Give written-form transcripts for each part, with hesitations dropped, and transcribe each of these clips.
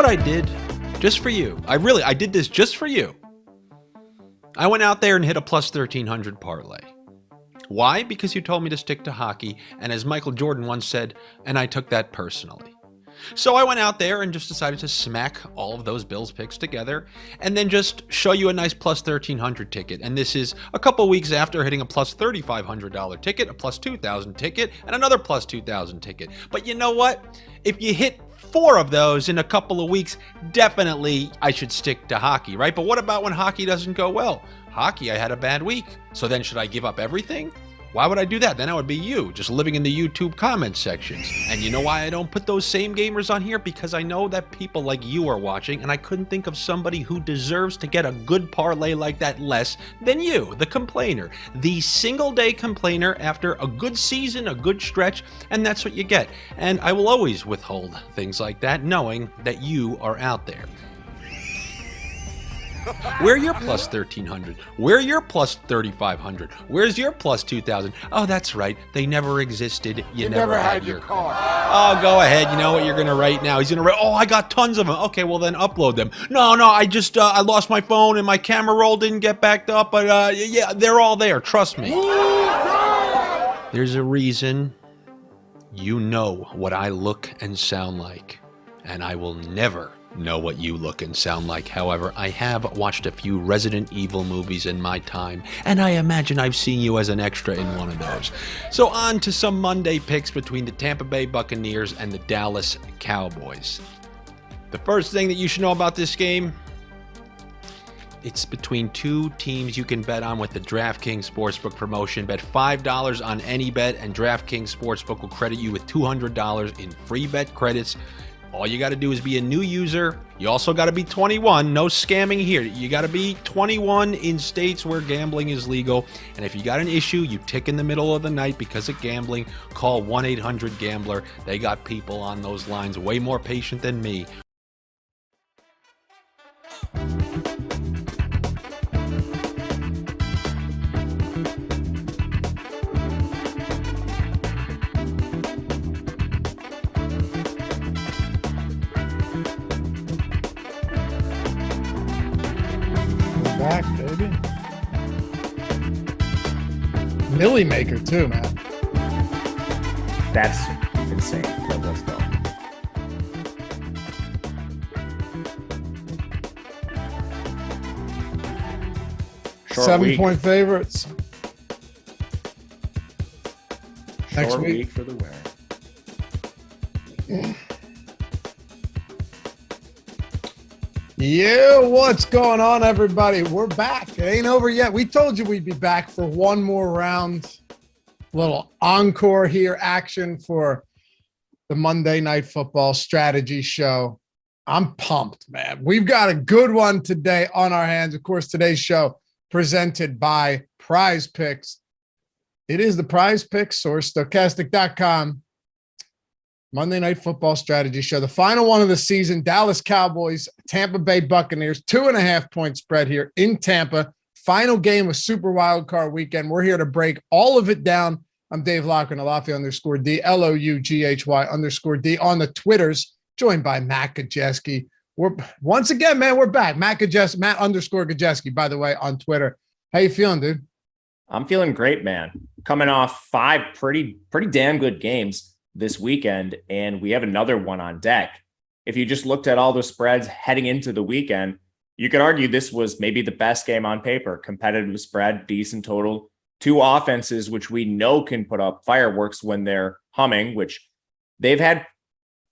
what I did? Just for you. I did this just for you. I went out there and hit a plus 1,300 parlay. Why? Because you told me to stick to hockey, and as Michael Jordan once said, and I took that personally. So I went out there and just decided to smack all of those Bills picks together and then just show you a nice plus 1,300 ticket. And this is a couple weeks after hitting a plus $3,500 ticket, a plus 2,000 ticket, and another plus 2,000 ticket. But you know what? If you hit 4 of those in a couple of weeks, definitely I should stick to hockey, right? But what about when hockey doesn't go well? Hockey, I had a bad week. So then should I give up everything? Why would I do that? Then I would be you, just living in the YouTube comment sections. And you know why I don't put those same gamers on here? Because I know that people like you are watching, and I couldn't think of somebody who deserves to get a good parlay like that less than you, the complainer. The single-day complainer after a good season, a good stretch, and that's what you get. And I will always withhold things like that, knowing that you are out there. Where are your plus 1,300? Where are your plus 3,500? Where's your plus 2,000? Oh, that's right. They never existed. You never had your car. Oh, go ahead. You know what you're going to write now? He's going to write, oh, I got tons of them. Okay, well then upload them. No, I lost my phone and my camera roll didn't get backed up. But yeah, they're all there. Trust me. There's a reason you know what I look and sound like. And I will never know what you look and sound like. However, I have watched a few Resident Evil movies in my time, and I imagine I've seen you as an extra in one of those. So on to some Monday picks between the Tampa Bay Buccaneers and the Dallas Cowboys. The first thing that you should know about this game, it's between two teams you can bet on with the DraftKings Sportsbook promotion. Bet $5 on any bet, and DraftKings Sportsbook will credit you with $200 in free bet credits. All you got to do is be a new user. You also got to be 21. No scamming here. You got to be 21 in states where gambling is legal. And if you got an issue, you tick in the middle of the night because of gambling, call 1-800-GAMBLER. They got people on those lines way more patient than me. Back, baby. Millie maker too, man. That's insane. But let's go. Short 7-point favorites. Next Short week. week for the winner. Yeah, what's going on, everybody? We're back. It ain't over yet. We told you we'd be back for one more round. Little encore here action for the Monday Night Football strategy show. I'm pumped, man. We've got a good one today on our hands. Of course, today's show presented by Prize Picks. It is the Prize Picks source, Stokastic.com. Monday Night Football strategy show. The final one of the season, Dallas Cowboys, Tampa Bay Buccaneers, 2.5-point spread here in Tampa. Final game of Super Wildcard Weekend. We're here to break all of it down. I'm Dave Loughran, Loughran_D, LOUGHY_D on the Twitters, joined by Matt Gajewski. We're once again, man, we're back. Matt _Gajewski, by the way, on Twitter. How you feeling, dude? I'm feeling great, man. Coming off 5 pretty damn good games this weekend, and we have another one on deck. If you just looked at all the spreads heading into the weekend, you could argue this was maybe the best game on paper. Competitive spread, decent total, 2 offenses which we know can put up fireworks when they're humming, which they've had.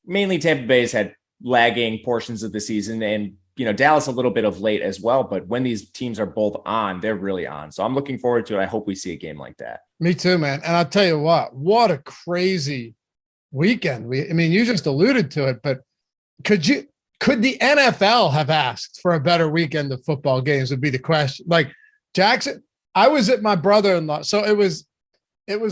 Mainly Tampa Bay's had lagging portions of the season, and Dallas a little bit of late as well. But when these teams are both on, they're really on. So I'm looking forward to it. I hope we see a game like that. Me too, man. And I'll tell you what a crazy weekend. You just alluded to it, but could the NFL have asked for a better weekend of football games would be the question. Like Jackson, I was at my brother-in-law. So it was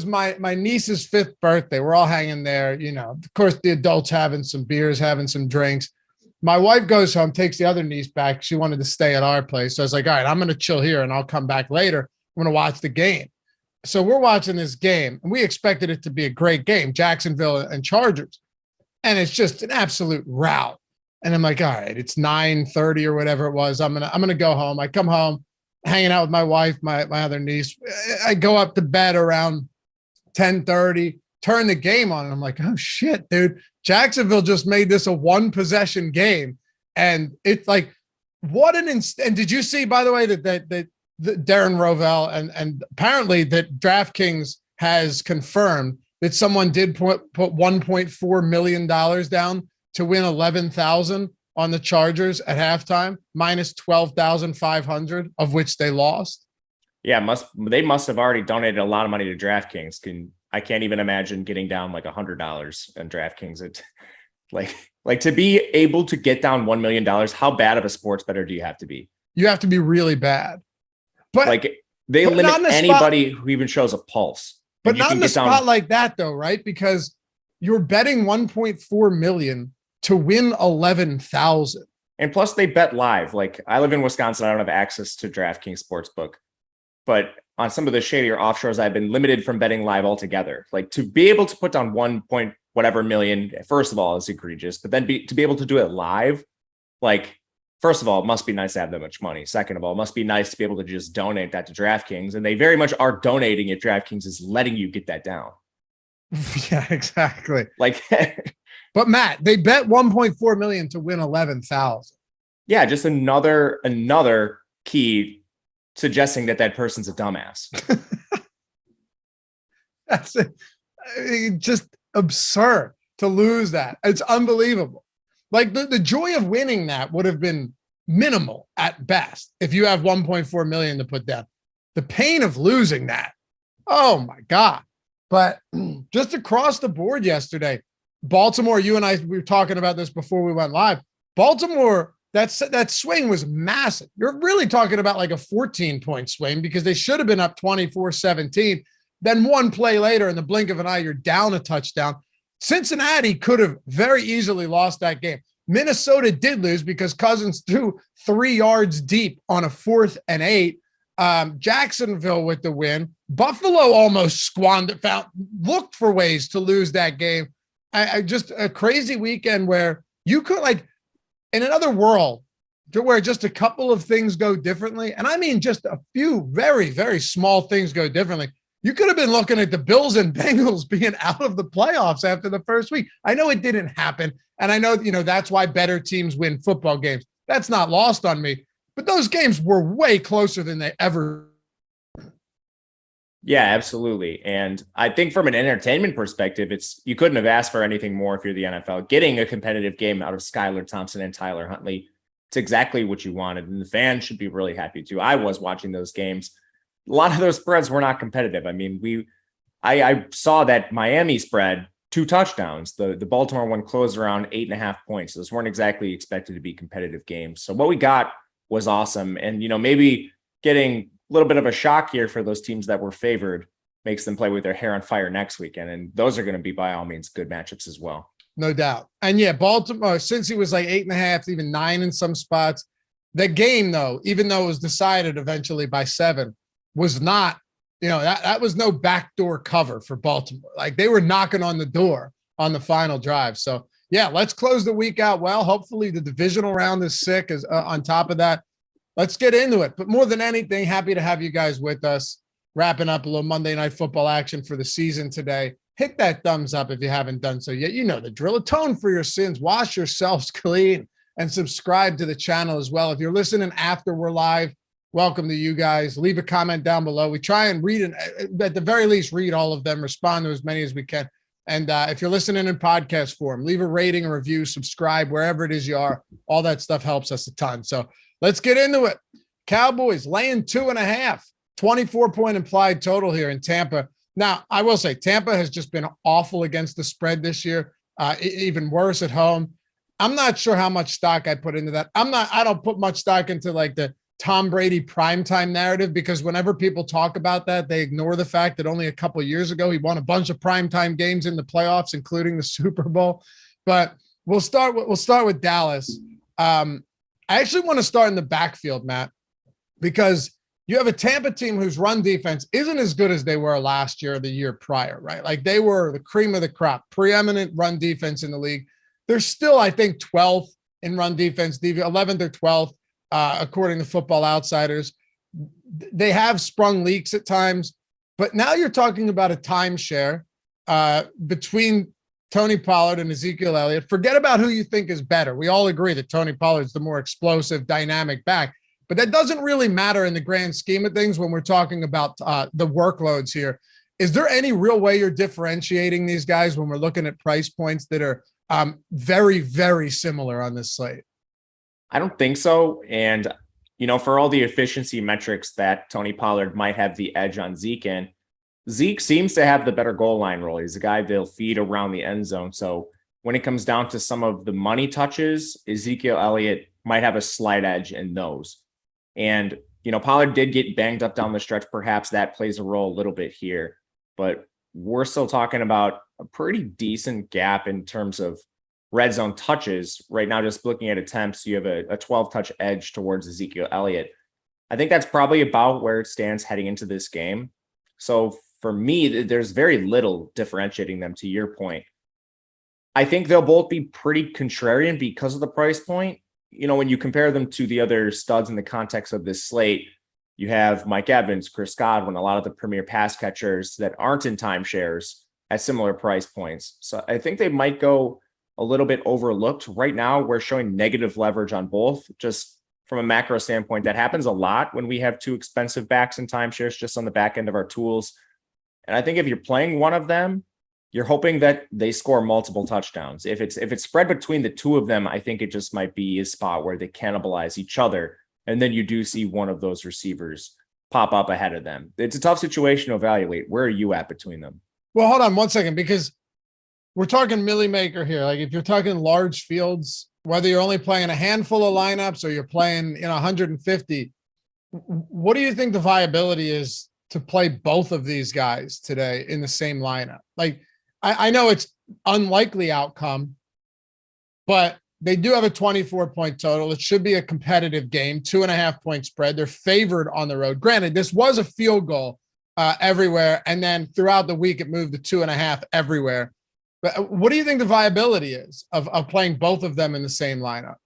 my niece's 5th birthday. We're all hanging there, of course, the adults having some beers, having some drinks. My wife goes home, takes the other niece back. She wanted to stay at our place. So I was like, all right, I'm going to chill here and I'll come back later. I'm going to watch the game. So we're watching this game, and we expected it to be a great game, Jacksonville and Chargers. And it's just an absolute rout. And I'm like, all right, it's 9:30 or whatever it was. I'm gonna go home. I come home, hanging out with my wife, my other niece. I go up to bed around 10:30, turn the game on, and I'm like, oh shit, dude. Jacksonville just made this a one possession game. And it's like, what an and did you see, by the way, that Darren Rovell and apparently that DraftKings has confirmed that someone did put $1.4 million down to win 11,000 on the Chargers at halftime, minus 12,500 of which they lost. Yeah, they must have already donated a lot of money to DraftKings. I can't even imagine getting down like $100 on DraftKings. It like to be able to get down $1 million. How bad of a sports bettor do you have to be? You have to be really bad. But like they limit anybody who even shows a pulse. But not in a spot like that, though, right? Because you're betting 1.4 million to win 11,000. And plus, they bet live. Like I live in Wisconsin, I don't have access to DraftKings Sportsbook, but on some of the shadier offshores, I've been limited from betting live altogether. Like to be able to put down 1 point whatever million, first of all, is egregious. But then to be able to do it live, like. First of all, it must be nice to have that much money. Second of all, it must be nice to be able to just donate that to DraftKings. And they very much are donating if DraftKings is letting you get that down. Yeah, exactly. Like, but Matt, they bet 1.4 million to win 11,000. Yeah, just another key suggesting that person's a dumbass. That's it. Just absurd to lose that. It's unbelievable. Like the joy of winning that would have been minimal at best if you have 1.4 million to put down. The pain of losing that, oh my God. But just across the board yesterday, Baltimore, you and I, we were talking about this before we went live. Baltimore, that swing was massive. You're really talking about like a 14-point swing because they should have been up 24-17. Then one play later, in the blink of an eye, you're down a touchdown. Cincinnati could have very easily lost that game. Minnesota did lose because Cousins threw 3 yards deep on a 4th and 8. Jacksonville with the win. Buffalo almost looked for ways to lose that game. I just a crazy weekend where you could, like, in another world, where just a couple of things go differently, and I mean just a few very, very small things go differently. You could have been looking at the Bills and Bengals being out of the playoffs after the first week. I know it didn't happen. And I know, that's why better teams win football games. That's not lost on me. But those games were way closer than they ever. Yeah, absolutely. And I think from an entertainment perspective, you couldn't have asked for anything more if you're the NFL. Getting a competitive game out of Skylar Thompson and Tyler Huntley, it's exactly what you wanted. And the fans should be really happy too. I was watching those games. A lot of those spreads were not competitive. I mean, I saw that Miami spread 2 touchdowns. The Baltimore one closed around 8.5 points. Those weren't exactly expected to be competitive games. So what we got was awesome. And, maybe getting a little bit of a shock here for those teams that were favored makes them play with their hair on fire next weekend. And those are going to be, by all means, good matchups as well. No doubt. And yeah, Baltimore, since he was like 8.5, even 9 in some spots, the game, though, even though it was decided eventually by 7, was not, that was no backdoor cover for Baltimore. Like they were knocking on the door on the final drive. So yeah, let's close the week out well. Hopefully the divisional round is sick. As on top of that, let's get into it. But more than anything, happy to have you guys with us. Wrapping up a little Monday Night Football action for the season today. Hit that thumbs up if you haven't done so yet. You know the drill. Atone for your sins. Wash yourselves clean and subscribe to the channel as well. If you're listening after we're live, welcome to you guys. Leave a comment down below. We try and read, at the very least, read all of them, respond to as many as we can. And if you're listening in podcast form, leave a rating, a review, subscribe, wherever it is you are. All that stuff helps us a ton. So let's get into it. Cowboys laying 2.5, 24-point implied total here in Tampa. Now, I will say Tampa has just been awful against the spread this year, even worse at home. I'm not sure how much stock I put into that. I don't put much stock into like the Tom Brady primetime narrative, because whenever people talk about that, they ignore the fact that only a couple of years ago, he won a bunch of primetime games in the playoffs, including the Super Bowl. But we'll start with Dallas. I actually want to start in the backfield, Matt, because you have a Tampa team whose run defense isn't as good as they were last year or the year prior, right? Like they were the cream of the crop, preeminent run defense in the league. They're still, I think, 12th in run defense, 11th or 12th, according to Football Outsiders. They have sprung leaks at times, but now you're talking about a timeshare between Tony Pollard and Ezekiel Elliott. Forget about who you think is better. We all agree that Tony Pollard's the more explosive, dynamic back, but that doesn't really matter in the grand scheme of things when we're talking about the workloads here. Is there any real way you're differentiating these guys when we're looking at price points that are very, very similar on this slate? I don't think so. And, for all the efficiency metrics that Tony Pollard might have the edge on Zeke in, Zeke seems to have the better goal line role. He's a guy they'll feed around the end zone. So when it comes down to some of the money touches, Ezekiel Elliott might have a slight edge in those. And, Pollard did get banged up down the stretch. Perhaps that plays a role a little bit here, but we're still talking about a pretty decent gap in terms of red zone touches. Right now, just looking at attempts, you have a 12 touch edge towards Ezekiel Elliott. I think that's probably about where it stands heading into this game. So for me, there's very little differentiating them, to your point. I think they'll both be pretty contrarian because of the price point. When you compare them to the other studs in the context of this slate, you have Mike Evans, Chris Godwin, a lot of the premier pass catchers that aren't in timeshares at similar price points. So I think they might go a little bit overlooked. Right now, we're showing negative leverage on both. Just from a macro standpoint, that happens a lot when we have two expensive backs in timeshares just on the back end of our tools. And I think if you're playing one of them, you're hoping that they score multiple touchdowns. If it's spread between the two of them, I think it just might be a spot where they cannibalize each other. And then you do see one of those receivers pop up ahead of them. It's a tough situation to evaluate. Where are you at between them? Well, hold on one second, because we're talking Millie maker here. Like if you're talking large fields, whether you're only playing a handful of lineups or you're playing 150, what do you think the viability is to play both of these guys today in the same lineup? Like I know it's unlikely outcome, but they do have a 24-point total. It should be a competitive game, 2.5-point spread. They're favored on the road. Granted, this was a field goal everywhere, and then throughout the week it moved to 2.5 everywhere. But what do you think the viability is of playing both of them in the same lineup?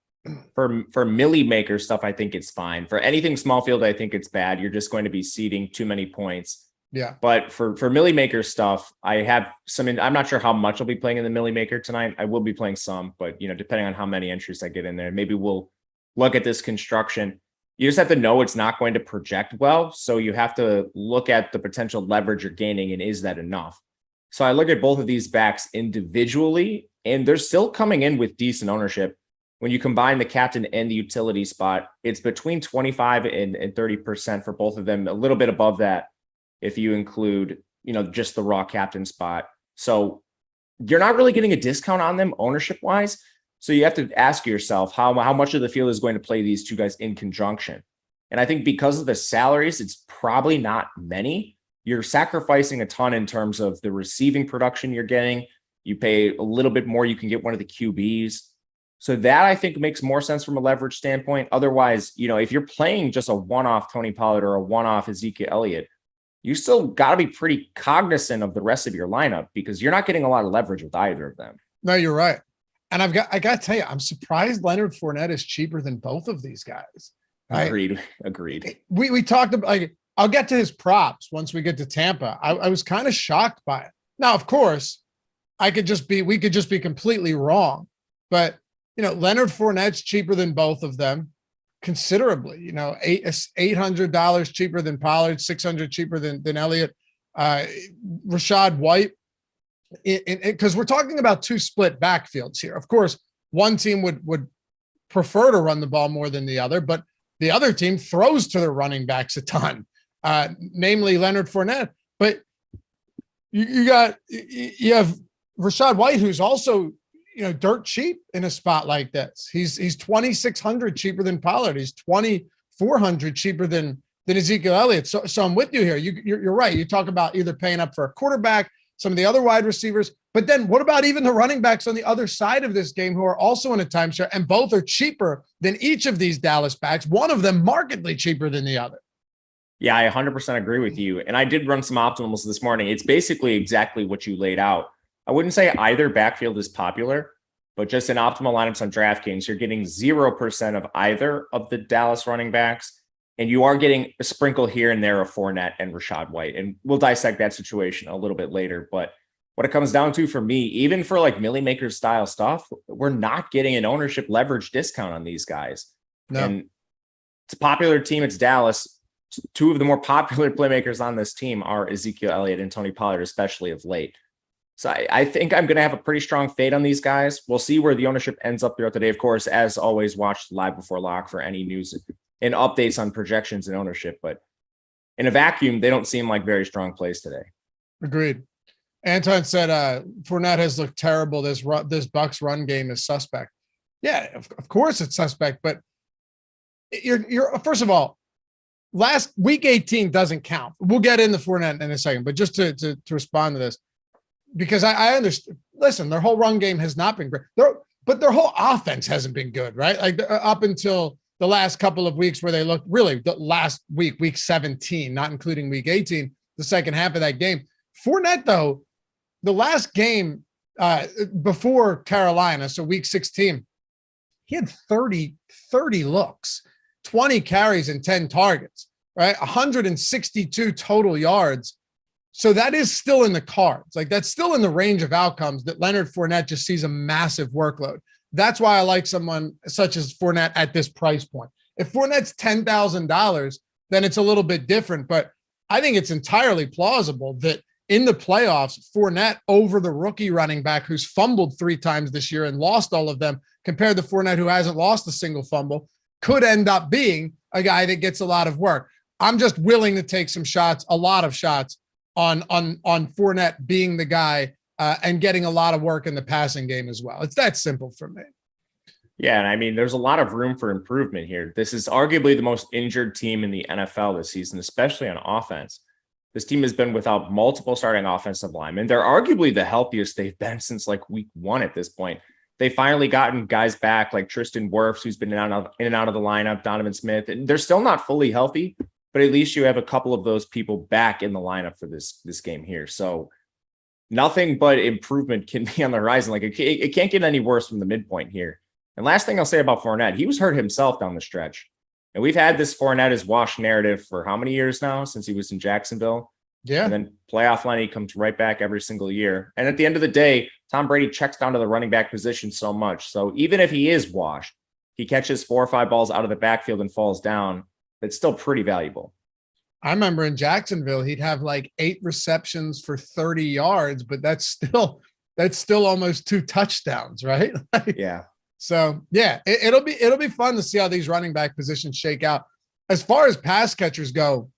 For Millie maker stuff, I think it's fine. For anything small field, I think it's bad. You're just going to be ceding too many points. Yeah. But for Millie maker stuff, I have some. I'm not sure how much I'll be playing in the Millie maker tonight. I will be playing some, but depending on how many entries I get in there, maybe we'll look at this construction. You just have to know it's not going to project well, so you have to look at the potential leverage you're gaining, and is that enough? So I look at both of these backs individually, and they're still coming in with decent ownership. When you combine the captain and the utility spot, it's between 25 and 30% for both of them, a little bit above that if you include, just the raw captain spot. So you're not really getting a discount on them ownership-wise. So you have to ask yourself how much of the field is going to play these two guys in conjunction. And I think because of the salaries, it's probably not many. You're sacrificing a ton in terms of the receiving production you're getting. You pay a little bit more, you can get one of the QBs. So that I think makes more sense from a leverage standpoint. Otherwise, if you're playing just a one-off Tony Pollard or a one-off Ezekiel Elliott, you still got to be pretty cognizant of the rest of your lineup because you're not getting a lot of leverage with either of them. No, you're right. And I got to tell you, I'm surprised Leonard Fournette is cheaper than both of these guys. Agreed. We talked about, I'll get to his props once we get to Tampa. I was kind of shocked by it. Now, of course, we could just be completely wrong, but Leonard Fournette's cheaper than both of them considerably. $800 cheaper than Pollard, $600 cheaper than Elliott. Rachaad White, because we're talking about two split backfields here. Of course, one team would prefer to run the ball more than the other, but the other team throws to their running backs a ton, namely Leonard Fournette. But you have Rachaad White, who's also dirt cheap in a spot like this. He's $2,600 cheaper than Pollard. He's $2,400 cheaper than Ezekiel Elliott. So I'm with you here. You're right. You talk about either paying up for a quarterback, some of the other wide receivers, but then what about even the running backs on the other side of this game who are also in a timeshare, and both are cheaper than each of these Dallas backs, one of them markedly cheaper than the other. Yeah, I 100% agree with you. And I did run some optimals this morning. It's basically exactly what you laid out. I wouldn't say either backfield is popular. but just in optimal lineups on DraftKings, you're getting 0% of either of the Dallas running backs. And you are getting a sprinkle here and there of Fournette and Rachaad White. And we'll dissect that situation a little bit later. But what it comes down to for me, even for like Millie Maker style stuff, we're not getting an ownership leverage discount on these guys. No. And it's a popular team. It's Dallas. Two of the more popular playmakers on this team are Ezekiel Elliott and Tony Pollard, especially of late. So I think I'm going to have a pretty strong fade on these guys. We'll see where the ownership ends up throughout the day. Of course, as always, watch live before lock for any news and updates on projections and ownership. But in a vacuum, they don't seem like very strong plays today. Agreed. Anton said Fournette has looked terrible. This Bucs run game is suspect. Yeah, of course it's suspect. But you're first of all, last week 18 doesn't count. We'll get into Fournette in a second. But just to respond to this, because I understand. Listen, their whole run game has not been great. But their whole offense hasn't been good, right? Like up until the last couple of weeks where they looked really the last week 17, not including week 18, the second half of that game. Fournette, though, the last game before Carolina, so week 16, he had 30 looks, 20 carries and 10 targets, right? 162 total yards. So that is still in the cards. Like that's still in the range of outcomes that Leonard Fournette just sees a massive workload. That's why I like someone such as Fournette at this price point. If Fournette's $10,000, then it's a little bit different. But I think it's entirely plausible that in the playoffs, Fournette over the rookie running back who's fumbled 3 times this year and lost all of them, compared to Fournette who hasn't lost a single fumble, could end up being a guy that gets a lot of work. I'm just willing to take some shots, a lot of shots on Fournette being the guy and getting a lot of work in the passing game as well. It's that simple for me. Yeah, and I mean, there's a lot of room for improvement here. This is arguably the most injured team in the NFL this season, especially on offense. This team has been without multiple starting offensive linemen. They're arguably the healthiest they've been since like week 1 at this point. They finally gotten guys back like Tristan Wirfs, who's been in and out of the lineup, Donovan Smith, and they're still not fully healthy, but at least you have a couple of those people back in the lineup for this game here. So nothing but improvement can be on the horizon. Like it can't get any worse from the midpoint here. And last thing I'll say about Fournette, he was hurt himself down the stretch. And we've had this Fournette is washed narrative for how many years now since he was in Jacksonville? Yeah. And then playoff line, he comes right back every single year. And at the end of the day, Tom Brady checks down to the running back position so much. So even if he is washed, he catches 4 or 5 balls out of the backfield and falls down. That's still pretty valuable. I remember in Jacksonville, he'd have like 8 receptions for 30 yards, but that's still almost 2 touchdowns, right? Yeah. So yeah, it'll be fun to see how these running back positions shake out. As far as pass catchers go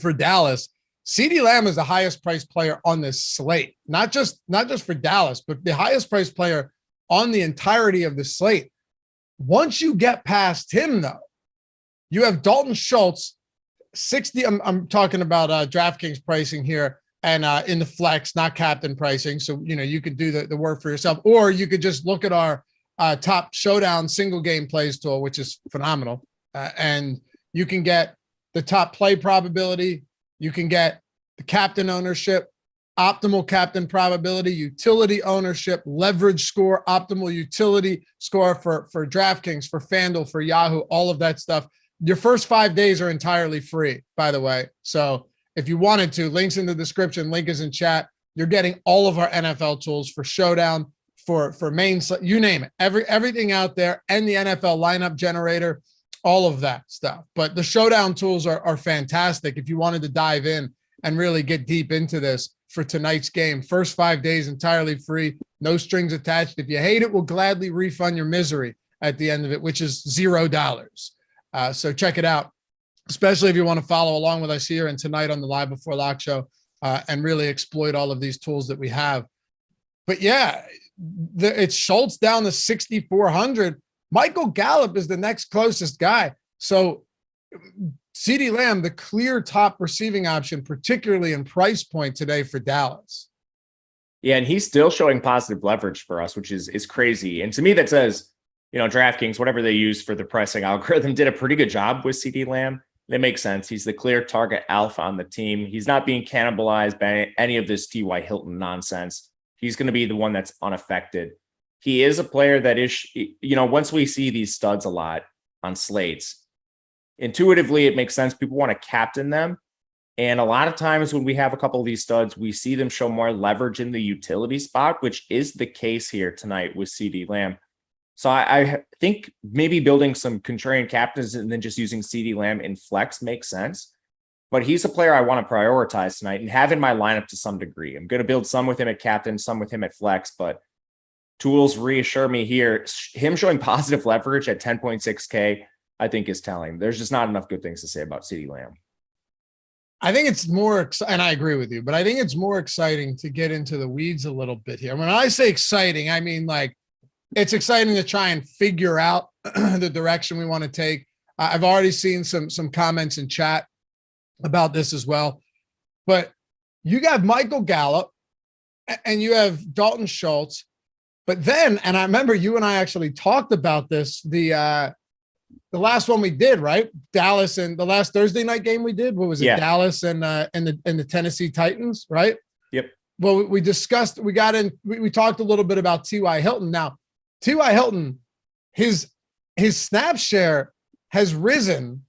for Dallas, CeeDee Lamb is the highest priced player on this slate, not just for Dallas, but the highest priced player on the entirety of the slate. Once you get past him, though, you have Dalton Schultz, 60. I'm talking about DraftKings pricing here, and in the flex, not captain pricing. So you could do the work for yourself, or you could just look at our top Showdown single game plays tool, which is phenomenal, and you can get the top play probability. You can get the captain ownership, optimal captain probability, utility ownership, leverage score, optimal utility score for DraftKings, for FanDuel, for Yahoo, all of that stuff. Your first 5 days are entirely free, by the way. So if you wanted to, links in the description, link is in chat. You're getting all of our NFL tools for Showdown, for main, you name it, everything out there, and the NFL lineup generator, all of that stuff. But the Showdown tools are fantastic if you wanted to dive in and really get deep into this for tonight's game. First 5 days entirely free, no strings attached. If you hate it, we'll gladly refund your misery at the end of it, which is $0. So check it out, especially if you want to follow along with us here and tonight on the Live Before Lock show and really exploit all of these tools that we have. But yeah, it's Schultz down to 6,400. Michael Gallup is the next closest guy. So CeeDee Lamb, the clear top receiving option, particularly in price point today for Dallas. Yeah, and he's still showing positive leverage for us, which is crazy. And to me, that says, DraftKings, whatever they use for the pricing algorithm, did a pretty good job with CeeDee Lamb. It makes sense. He's the clear target alpha on the team. He's not being cannibalized by any of this T.Y. Hilton nonsense. He's going to be the one that's unaffected. he is a player that is, once we see these studs a lot on slates, intuitively, it makes sense. People want to captain them. And a lot of times when we have a couple of these studs, we see them show more leverage in the utility spot, which is the case here tonight with CeeDee Lamb. So I think maybe building some contrarian captains and then just using CeeDee Lamb in flex makes sense. But he's a player I want to prioritize tonight and have in my lineup to some degree. I'm going to build some with him at captain, some with him at flex, but tools reassure me here. Him showing positive leverage at 10.6K, I think is telling. There's just not enough good things to say about CeeDee Lamb. I think it's more, and I agree with you, but I think it's more exciting to get into the weeds a little bit here. When I say exciting, I mean like it's exciting to try and figure out the direction we want to take. I've already seen some comments in chat about this as well, but you got Michael Gallup and you have Dalton Schultz, but then, and I remember you and I actually talked about this, the last one we did, right? Dallas, and the last Thursday night game we did, what was it? Yeah. Dallas and the Tennessee Titans, right? Yep. Well, we discussed, we talked a little bit about T.Y. Hilton. Now, T.Y. Hilton, his snap share has risen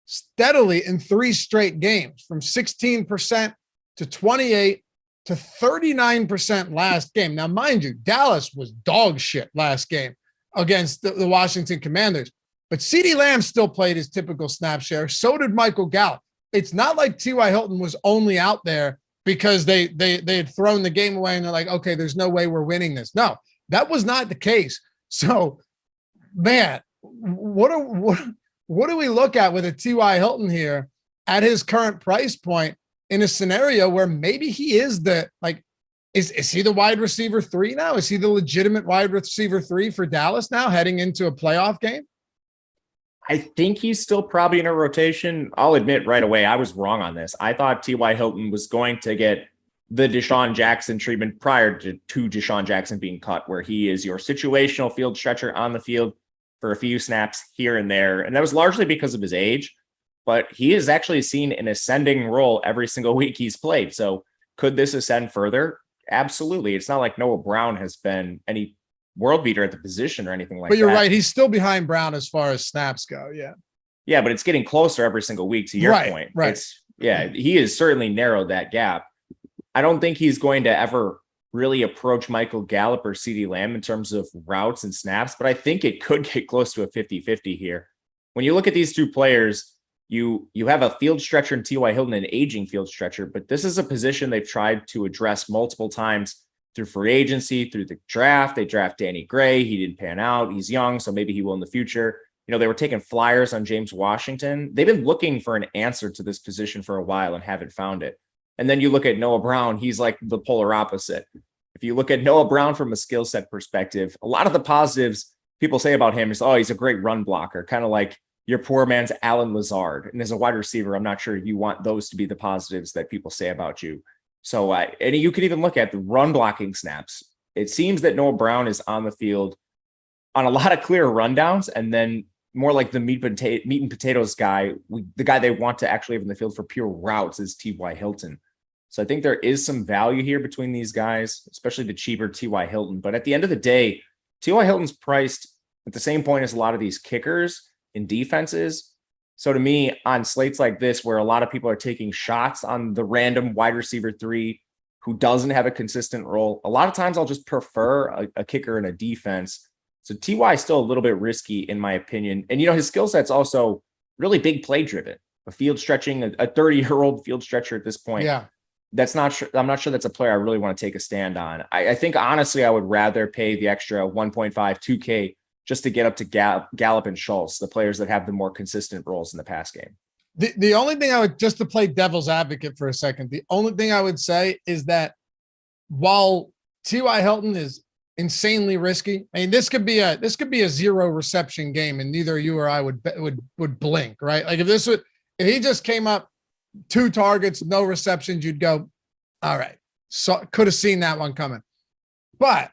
steadily in 3 straight games, from 16% to 28% to 39% last game. Now, mind you, Dallas was dog shit last game against the Washington Commanders. But CeeDee Lamb still played his typical snap share. So did Michael Gallup. It's not like T.Y. Hilton was only out there because they had thrown the game away and they're like, okay, there's no way we're winning this. No, that was not the case. So, man, what do we look at with a T.Y. Hilton here at his current price point in a scenario where maybe he is is he the wide receiver 3 now? Is he the legitimate wide receiver 3 for Dallas now heading into a playoff game? I think he's still probably in a rotation. I'll admit right away, I was wrong on this. I thought T.Y. Hilton was going to get the Deshaun Jackson treatment prior to Deshaun Jackson being cut, where he is your situational field stretcher on the field for a few snaps here and there. And that was largely because of his age, but he has actually seen an ascending role every single week he's played. So could this ascend further? Absolutely. It's not like Noah Brown has been any world beater at the position or anything like that. But you're right. He's still behind Brown as far as snaps go. Yeah. Yeah, but it's getting closer every single week to your point. Right. He has certainly narrowed that gap. I don't think he's going to ever really approach Michael Gallup or CeeDee Lamb in terms of routes and snaps, but I think it could get close to a 50-50 here. When you look at these two players, you have a field stretcher in T.Y. Hilton, an aging field stretcher, but this is a position they've tried to address multiple times through free agency, through the draft. They draft Danny Gray. He didn't pan out. He's young, so maybe he will in the future. They were taking flyers on James Washington. They've been looking for an answer to this position for a while and haven't found it. And then you look at Noah Brown, he's like the polar opposite. If you look at Noah Brown from a skill set perspective, a lot of the positives people say about him is, oh, he's a great run blocker, kind of like your poor man's Alan Lazard. And as a wide receiver, I'm not sure you want those to be the positives that people say about you. So, and you could even look at the run blocking snaps. It seems that Noah Brown is on the field on a lot of clear rundowns, and then more like the meat and potatoes guy, the guy they want to actually have in the field for pure routes is T.Y. Hilton. So I think there is some value here between these guys, especially the cheaper T.Y. Hilton. But at the end of the day, T.Y. Hilton's priced at the same point as a lot of these kickers in defenses. So to me, on slates like this, where a lot of people are taking shots on the random wide receiver 3 who doesn't have a consistent role, a lot of times I'll just prefer a kicker in a defense. So TY is still a little bit risky in my opinion. And, his skill set's also really big play driven, a field stretching, a 30-year-old field stretcher at this point. Yeah. I'm not sure that's a player I really want to take a stand on. I think honestly, I would rather pay the extra 1.5, 2K just to get up to Gallup and Schultz, the players that have the more consistent roles in the pass game. The only thing I would, just to play devil's advocate for a second, the only thing I would say is that while T.Y. Hilton is insanely risky, I mean, this could be a 0 reception game, and neither you or I would blink, right? Like if he just came up 2 targets, no receptions, you'd go, all right. So could have seen that one coming. But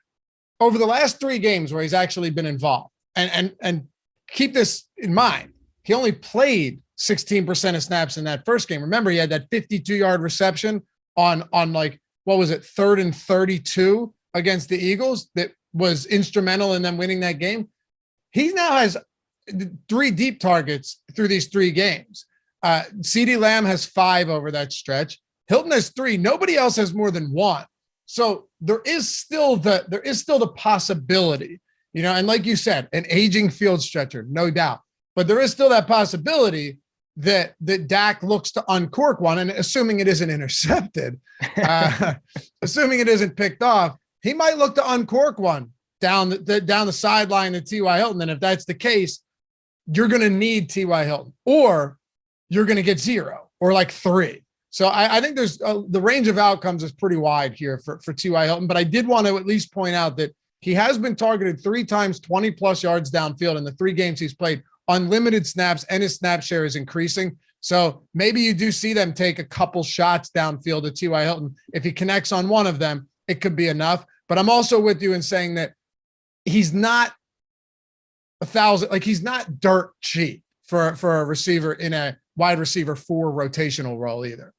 over the last 3 games where he's actually been involved, and keep this in mind, he only played 16% of snaps in that first game. Remember, he had that 52-yard reception on like, what was it, 3rd and 32 against the Eagles that was instrumental in them winning that game. He now has 3 deep targets through these 3 games. CeeDee Lamb has 5 over that stretch. Hilton has 3. Nobody else has more than 1. So there is still the possibility, and like you said, an aging field stretcher, no doubt. But there is still that possibility that Dak looks to uncork one, and assuming it isn't intercepted, assuming it isn't picked off, he might look to uncork one down the sideline to T.Y. Hilton. And if that's the case, you're going to need T.Y. Hilton, or you're going to get 0 or like 3. So I think there's the range of outcomes is pretty wide here for T.Y. Hilton. But I did want to at least point out that he has been targeted 3 times 20+ yards downfield in the 3 games he's played on limited snaps, and his snap share is increasing. So maybe you do see them take a couple shots downfield to T.Y. Hilton. If he connects on one of them, it could be enough. But I'm also with you in saying that he's not he's not dirt cheap for a receiver in a wide receiver 4 rotational role either.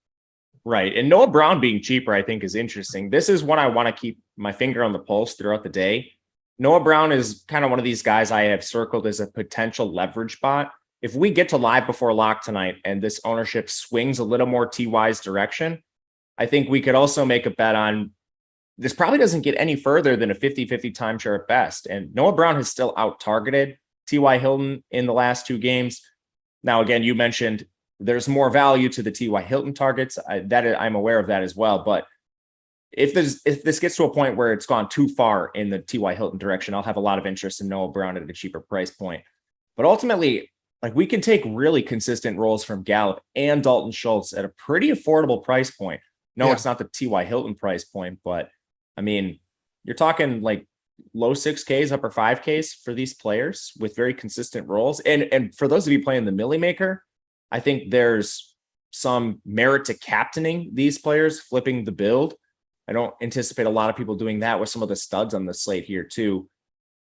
Right. And Noah Brown being cheaper, I think, is interesting. This is one I want to keep my finger on the pulse throughout the day. Noah Brown is kind of one of these guys I have circled as a potential leverage bot. If we get to live before lock tonight and this ownership swings a little more TY's direction, I think we could also make a bet on this. Probably doesn't get any further than a 50-50 timeshare at best. And Noah Brown has still out-targeted T.Y. Hilton in the last 2 games. Now, again, you mentioned there's more value to the T.Y. Hilton targets. I'm aware of that as well. But if this gets to a point where it's gone too far in the T.Y. Hilton direction, I'll have a lot of interest in Noah Brown at a cheaper price point. But ultimately, we can take really consistent rolls from Gallup and Dalton Schultz at a pretty affordable price point. No, It's not the T.Y. Hilton price point, but I mean, you're talking low 6Ks, upper 5Ks for these players with very consistent roles. And for those of you playing the Millie Maker, I think there's some merit to captaining these players, flipping the build. I don't anticipate a lot of people doing that with some of the studs on the slate here too.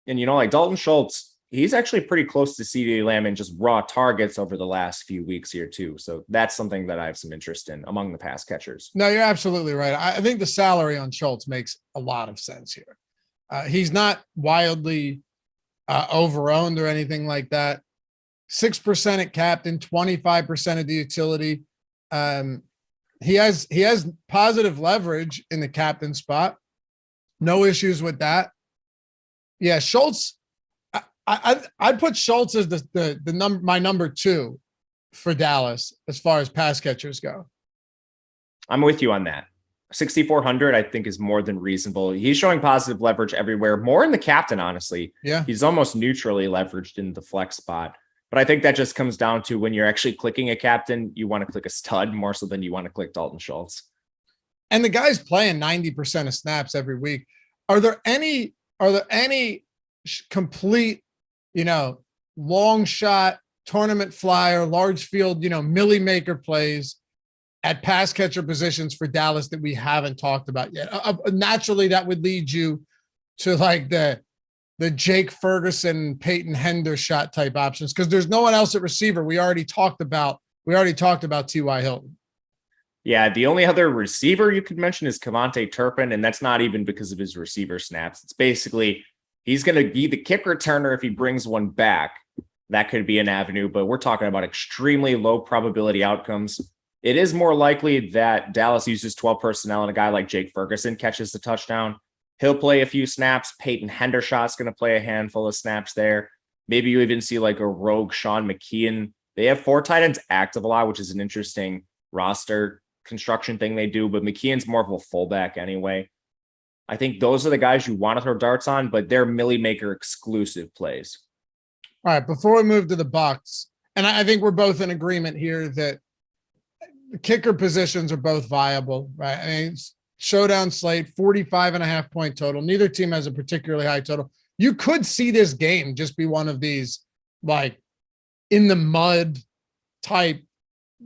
And, Dalton Schultz, he's actually pretty close to CeeDee Lamb in just raw targets over the last few weeks here too. So that's something that I have some interest in among the pass catchers. No, you're absolutely right. I think the salary on Schultz makes a lot of sense here. He's not wildly overowned or anything like that. 6% at captain, 25% of the utility. He has positive leverage in the captain spot. No issues with that. Yeah, Schultz. I'd put Schultz as my number 2 for Dallas as far as pass catchers go. I'm with you on that. 6,400, I think, is more than reasonable. He's showing positive leverage everywhere, more in the captain, honestly. Yeah. He's almost neutrally leveraged in the flex spot. But I think that just comes down to when you're actually clicking a captain, you want to click a stud more so than you want to click Dalton Schultz. And the guy's playing 90% of snaps every week. Are there any complete, long shot, tournament flyer, large field, Millie Maker plays at pass catcher positions for Dallas that we haven't talked about yet? Naturally, that would lead you to the Jake Ferguson, Peyton Hendershot type options, because there's no one else at receiver. We already talked about T.Y. Hilton. Yeah, the only other receiver you could mention is Kevontae Turpin, and that's not even because of his receiver snaps. It's basically he's going to be the kick returner if he brings one back. That could be an avenue, but we're talking about extremely low probability outcomes. It is more likely that Dallas uses 12 personnel and a guy like Jake Ferguson catches the touchdown. He'll play a few snaps. Peyton Hendershot's going to play a handful of snaps there. Maybe you even see a rogue Sean McKeon. They have 4 tight ends active a lot, which is an interesting roster construction thing they do, but McKeon's more of a fullback anyway. I think those are the guys you want to throw darts on, but they're Millie Maker exclusive plays. All right, before we move to the Bucs, and I think we're both in agreement here that the kicker positions are both viable, right? I mean, Showdown slate, 45.5 point total. Neither team has a particularly high total. You could see this game just be one of these in the mud type,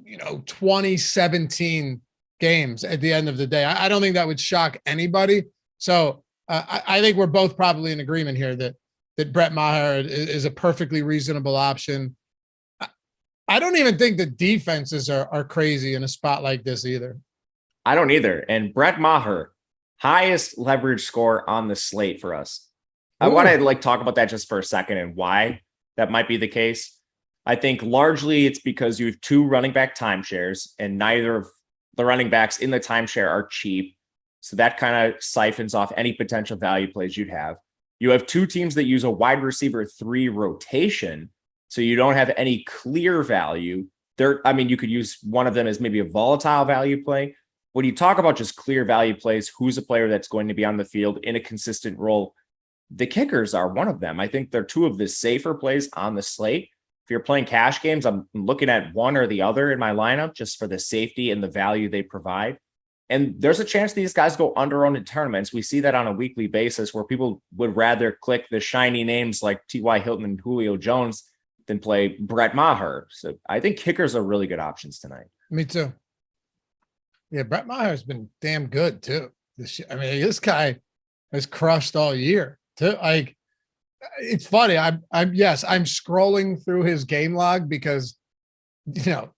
2017 games at the end of the day. I don't think that would shock anybody. So I think we're both probably in agreement here that Brett Maher is a perfectly reasonable option. I don't even think the defenses are crazy in a spot like this either. I don't either. And Brett Maher, highest leverage score on the slate for us. I want to talk about that just for a second and why that might be the case. I think largely it's because you have 2 running back timeshares and neither of the running backs in the timeshare are cheap. So that kind of siphons off any potential value plays you'd have. You have 2 teams that use a wide receiver 3 rotation. So you don't have any clear value there. I mean, you could use one of them as maybe a volatile value play. When you talk about just clear value plays, who's a player that's going to be on the field in a consistent role? The kickers are one of them. I think they're 2 of the safer plays on the slate. If you're playing cash games, I'm looking at one or the other in my lineup just for the safety and the value they provide. And there's a chance these guys go under-owned in tournaments. We see that on a weekly basis where people would rather click the shiny names like T.Y. Hilton and Julio Jones than play Brett Maher. So I think kickers are really good options tonight. Me too. Yeah, Brett Maher's been damn good too. This guy has crushed all year too. It's funny. I'm scrolling through his game log because,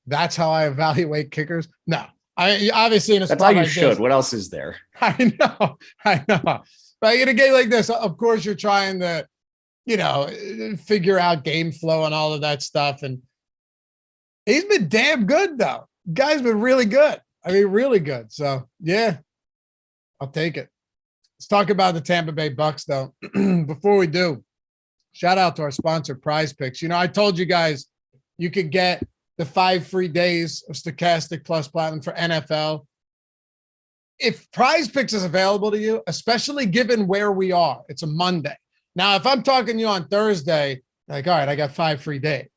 that's how I evaluate kickers. No, I obviously in a that's how you should. What else is there? I know. But in a game like this, of course, you're trying to, figure out game flow and all of that stuff. And he's been damn good though. Guy's been really good. Really good. So yeah, I'll take it. Let's talk about the Tampa Bay Bucs though. Before we do, shout out to our sponsor, Prize Picks. I told you guys you could get the 5 free days of Stokastic Plus Platinum for NFL. If Prize Picks is available to you, especially given where we are, it's a Monday. Now, if I'm talking to you on Thursday, all right, I got 5 free days.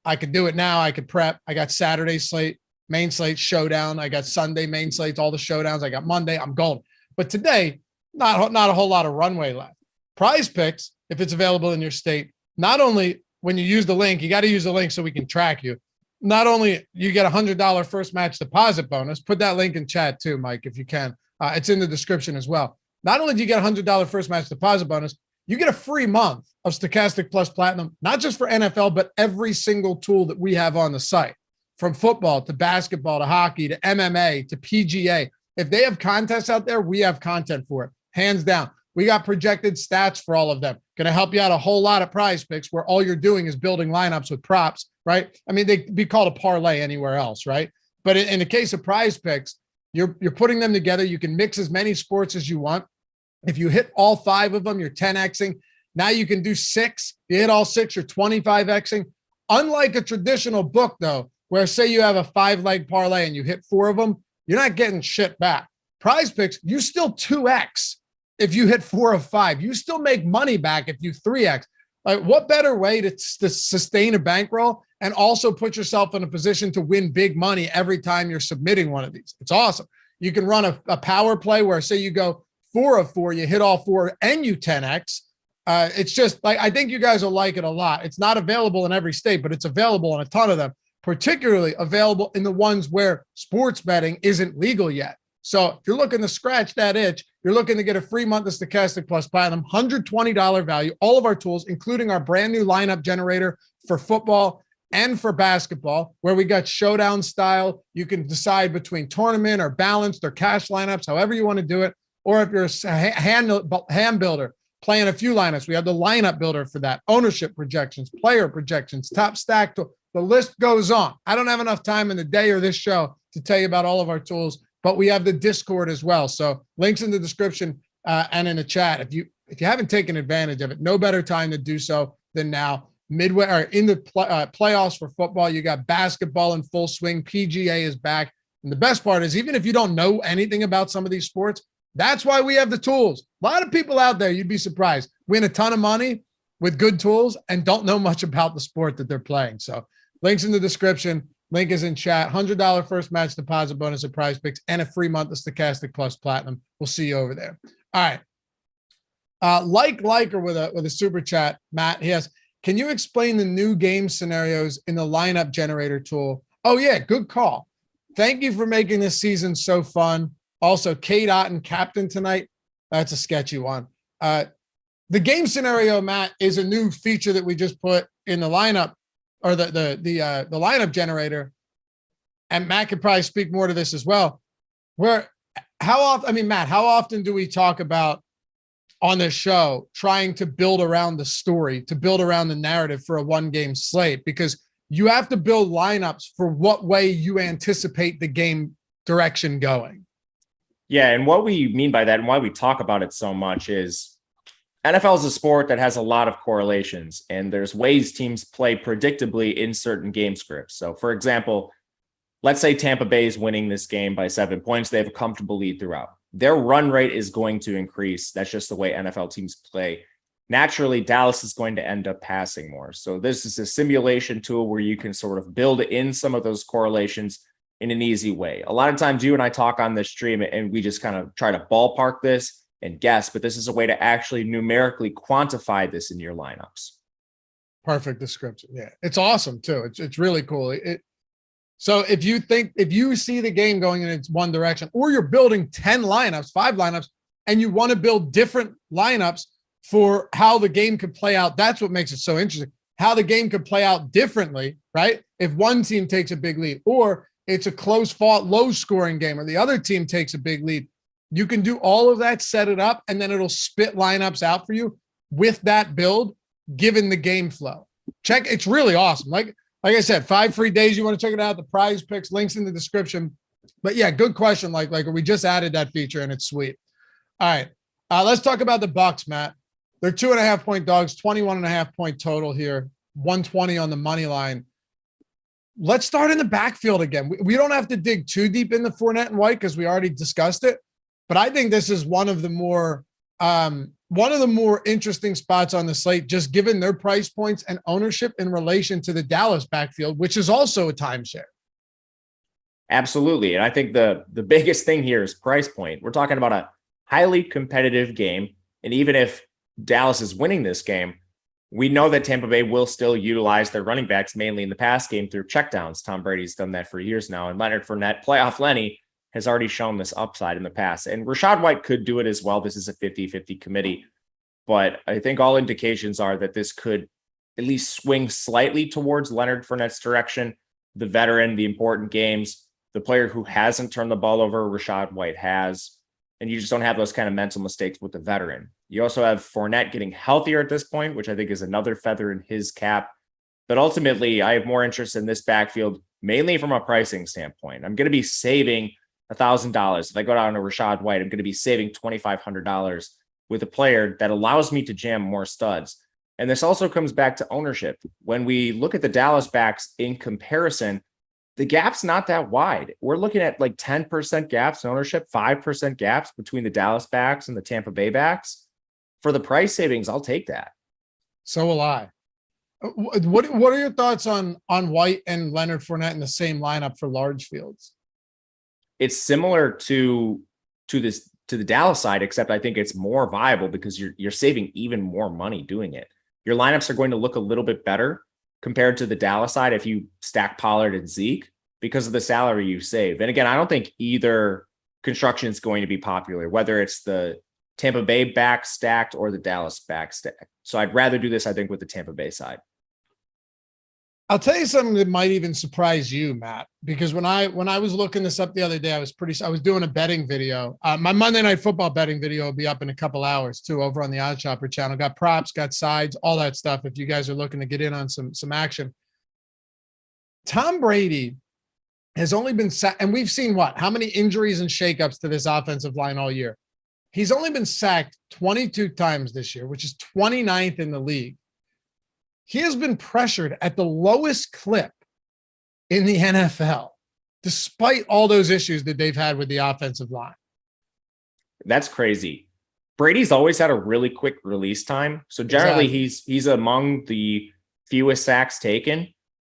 I could do it now. I could prep. I got Saturday slate, main slate, Showdown. I got Sunday main slates, all the Showdowns. I got Monday. I'm golden. But today, not a whole lot of runway left. Prize Picks, if it's available in your state, not only when you use the link, you got to use the link so we can track you. Not only you get $100 first match deposit bonus, put that link in chat too, Mike, if you can. It's in the description as well. Not only do you get $100 first match deposit bonus, you get a free month of Stokastic Plus Platinum, not just for NFL, but every single tool that we have on the site, from football to basketball to hockey to MMA to PGA. If they have contests out there, we have content for it, hands down. We got projected stats for all of them. Going to help you out a whole lot of Prize Picks where all you're doing is building lineups with props, right? They'd be called a parlay anywhere else, right? But in the case of Prize Picks, you're putting them together. You can mix as many sports as you want. If you hit all 5 of them, you're 10Xing. Now you can do 6. You hit all 6, you're 25Xing. Unlike a traditional book, though, where say you have a 5-leg parlay and you hit 4 of them, you're not getting shit back. Prize Picks, you still 2X. If you hit 4 of 5, you still make money back if you 3X. Like, what better way to sustain a bankroll and also put yourself in a position to win big money every time you're submitting one of these? It's awesome. You can run a power play where, say, you go 4 of 4, you hit all 4 and you 10X. It's just I think you guys will like it a lot. It's not available in every state, but it's available in a ton of them, particularly available in the ones where sports betting isn't legal yet. So if you're looking to scratch that itch, you're looking to get a free month of Stokastic Plus Platinum, $120 value, all of our tools, including our brand new lineup generator for football and for basketball, where we got Showdown style. You can decide between tournament or balanced or cash lineups, however you want to do it. Or if you're a hand builder, playing a few lineups, we have the lineup builder for that, ownership projections, player projections, top stack. The list goes on. I don't have enough time in the day or this show to tell you about all of our tools, but we have the Discord as well. So links in the description and in the chat. If you haven't taken advantage of it, no better time to do so than now. Midway or in the playoffs for football, you got basketball in full swing. PGA is back. And the best part is, even if you don't know anything about some of these sports, that's why we have the tools. A lot of people out there, you'd be surprised, win a ton of money with good tools and don't know much about the sport that they're playing. So links in the description. Link is in chat. $100 first match deposit bonus at Prize Picks and a free month of Stokastic Plus Platinum. We'll see you over there. All right. Liker with a super chat, Matt. He asks, can you explain the new game scenarios in the lineup generator tool? Oh yeah, good call. Thank you for making this season so fun. Also, Kate Otten, captain tonight. That's a sketchy one. The game scenario, Matt, is a new feature that we just put in the lineup, or the lineup generator. And Matt could probably speak more to this as well. Matt, how often do we talk about on this show trying to build around the story, to build around the narrative for a 1-game slate, because you have to build lineups for what way you anticipate the game direction going. Yeah, and what we mean by that and why we talk about it so much is NFL is a sport that has a lot of correlations, and there's ways teams play predictably in certain game scripts. So, for example, let's say Tampa Bay is winning this game by 7 points. They have a comfortable lead throughout. Their run rate is going to increase. That's just the way NFL teams play. Naturally, Dallas is going to end up passing more. So this is a simulation tool where you can sort of build in some of those correlations in an easy way. A lot of times you and I talk on this stream and we just kind of try to ballpark this and guess, but this is a way to actually numerically quantify this in your lineups. Perfect description. Yeah, it's awesome too. It's really cool. So if you see the game going in its one direction, or you're building 10 lineups, 5 lineups, and you want to build different lineups for how the game could play out, that's what makes it so interesting. How the game could play out differently, right? If one team takes a big lead, or it's a close fought, low scoring game, or the other team takes a big lead, you can do all of that, set it up, and then it'll spit lineups out for you with that build, given the game flow. Check. It's really awesome. Like I said, 5 free days. You want to check it out. The prize picks, links in the description. But yeah, good question. Like we just added that feature and it's sweet. All right. Let's talk about the Bucs, Matt. They're 2.5-point dogs, 21.5-point total here, 120 on the money line. Let's start in the backfield again. We don't have to dig too deep in the Fournette and White because we already discussed it. But I think this is one of the more interesting spots on the slate, just given their price points and ownership in relation to the Dallas backfield, which is also a timeshare. Absolutely. And I think the biggest thing here is price point. We're talking about a highly competitive game. And even if Dallas is winning this game, we know that Tampa Bay will still utilize their running backs mainly in the pass game through checkdowns. Tom Brady's done that for years now. And Leonard Fournette, playoff Lenny, has already shown this upside in the past. And Rachaad White could do it as well. This is a 50-50 committee. But I think all indications are that this could at least swing slightly towards Leonard Fournette's direction. The veteran, the important games, the player who hasn't turned the ball over, Rachaad White has. And you just don't have those kind of mental mistakes with the veteran. You also have Fournette getting healthier at this point, which I think is another feather in his cap. But ultimately, I have more interest in this backfield, mainly from a pricing standpoint. I'm going to be saving $1,000. If I go down to Rachaad White, I'm going to be saving $2,500 with a player that allows me to jam more studs. And this also comes back to ownership. When we look at the Dallas backs in comparison, the gap's not that wide. We're looking at like 10% gaps in ownership, 5% gaps between the Dallas backs and the Tampa Bay backs. For the price savings, I'll take that. So will I. What are your thoughts on White and Leonard Fournette in the same lineup for large fields? It's similar to the Dallas side, except I think it's more viable because you're saving even more money doing it. Your lineups are going to look a little bit better compared to the Dallas side if you stack Pollard and Zeke because of the salary you save. And again, I don't think either construction is going to be popular, whether it's the Tampa Bay back stacked or the Dallas back stacked. So I'd rather do this, I think, with the Tampa Bay side. I'll tell you something that might even surprise you, Matt, because when I was looking this up the other day, I was doing a betting video. My Monday Night Football betting video will be up in a couple hours too, over on the Odd Shopper channel. Got props, got sides, all that stuff. If you guys are looking to get in on some action, Tom Brady has only been sacked, and we've seen how many injuries and shakeups to this offensive line all year. He's only been sacked 22 times this year, which is 29th in the league. He has been pressured at the lowest clip in the NFL, despite all those issues that they've had with the offensive line. That's crazy. Brady's always had a really quick release time. So generally he's among the fewest sacks taken.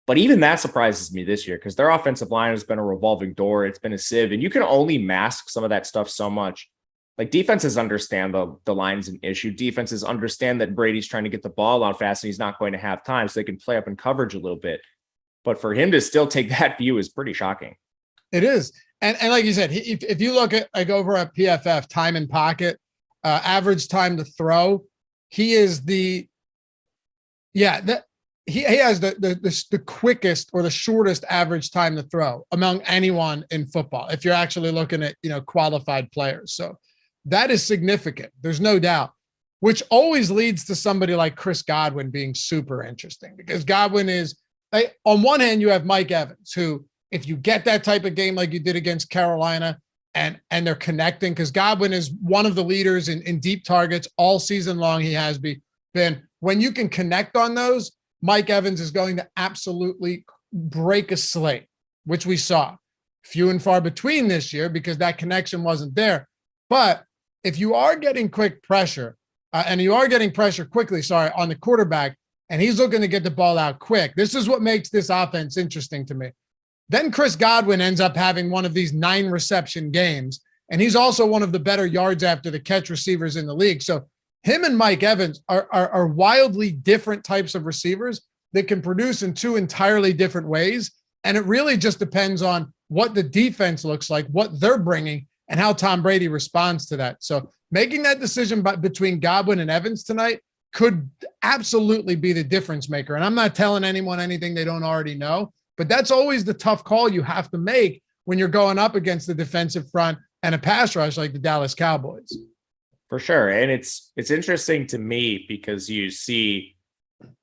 But even that surprises me this year because their offensive line has been a revolving door. It's been a sieve, and you can only mask some of that stuff so much. Like defenses understand the line's an issue. Defenses understand that Brady's trying to get the ball out fast and he's not going to have time, so they can play up in coverage a little bit. But for him to still take that view is pretty shocking. It is. And like you said, if you look at like over at PFF, time in pocket, average time to throw, he is he has the quickest or the shortest average time to throw among anyone in football. If you're actually looking at, qualified players. So that is significant. There's no doubt. which always leads to somebody like Chris Godwin being super interesting, because Godwin is, on one hand, you have Mike Evans, who, if you get that type of game like you did against Carolina, and they're connecting, because Godwin is one of the leaders in deep targets all season long. He has been. When you can connect on those, Mike Evans is going to absolutely break a slate, which we saw. Few and far between this year because that connection wasn't there. But if you are getting quick pressure, and you are getting pressure quickly, on the quarterback, and he's looking to get the ball out quick, this is what makes this offense interesting to me. Then Chris Godwin ends up having one of these 9 reception games, and he's also one of the better yards after the catch receivers in the league. So him and Mike Evans are wildly different types of receivers that can produce in 2 entirely different ways. And it really just depends on what the defense looks like, what they're bringing, and how Tom Brady responds to that. So making that decision between Godwin and Evans tonight could absolutely be the difference maker. And I'm not telling anyone anything they don't already know, but that's always the tough call you have to make when you're going up against the defensive front and a pass rush like the Dallas Cowboys. For sure. And it's interesting to me because you see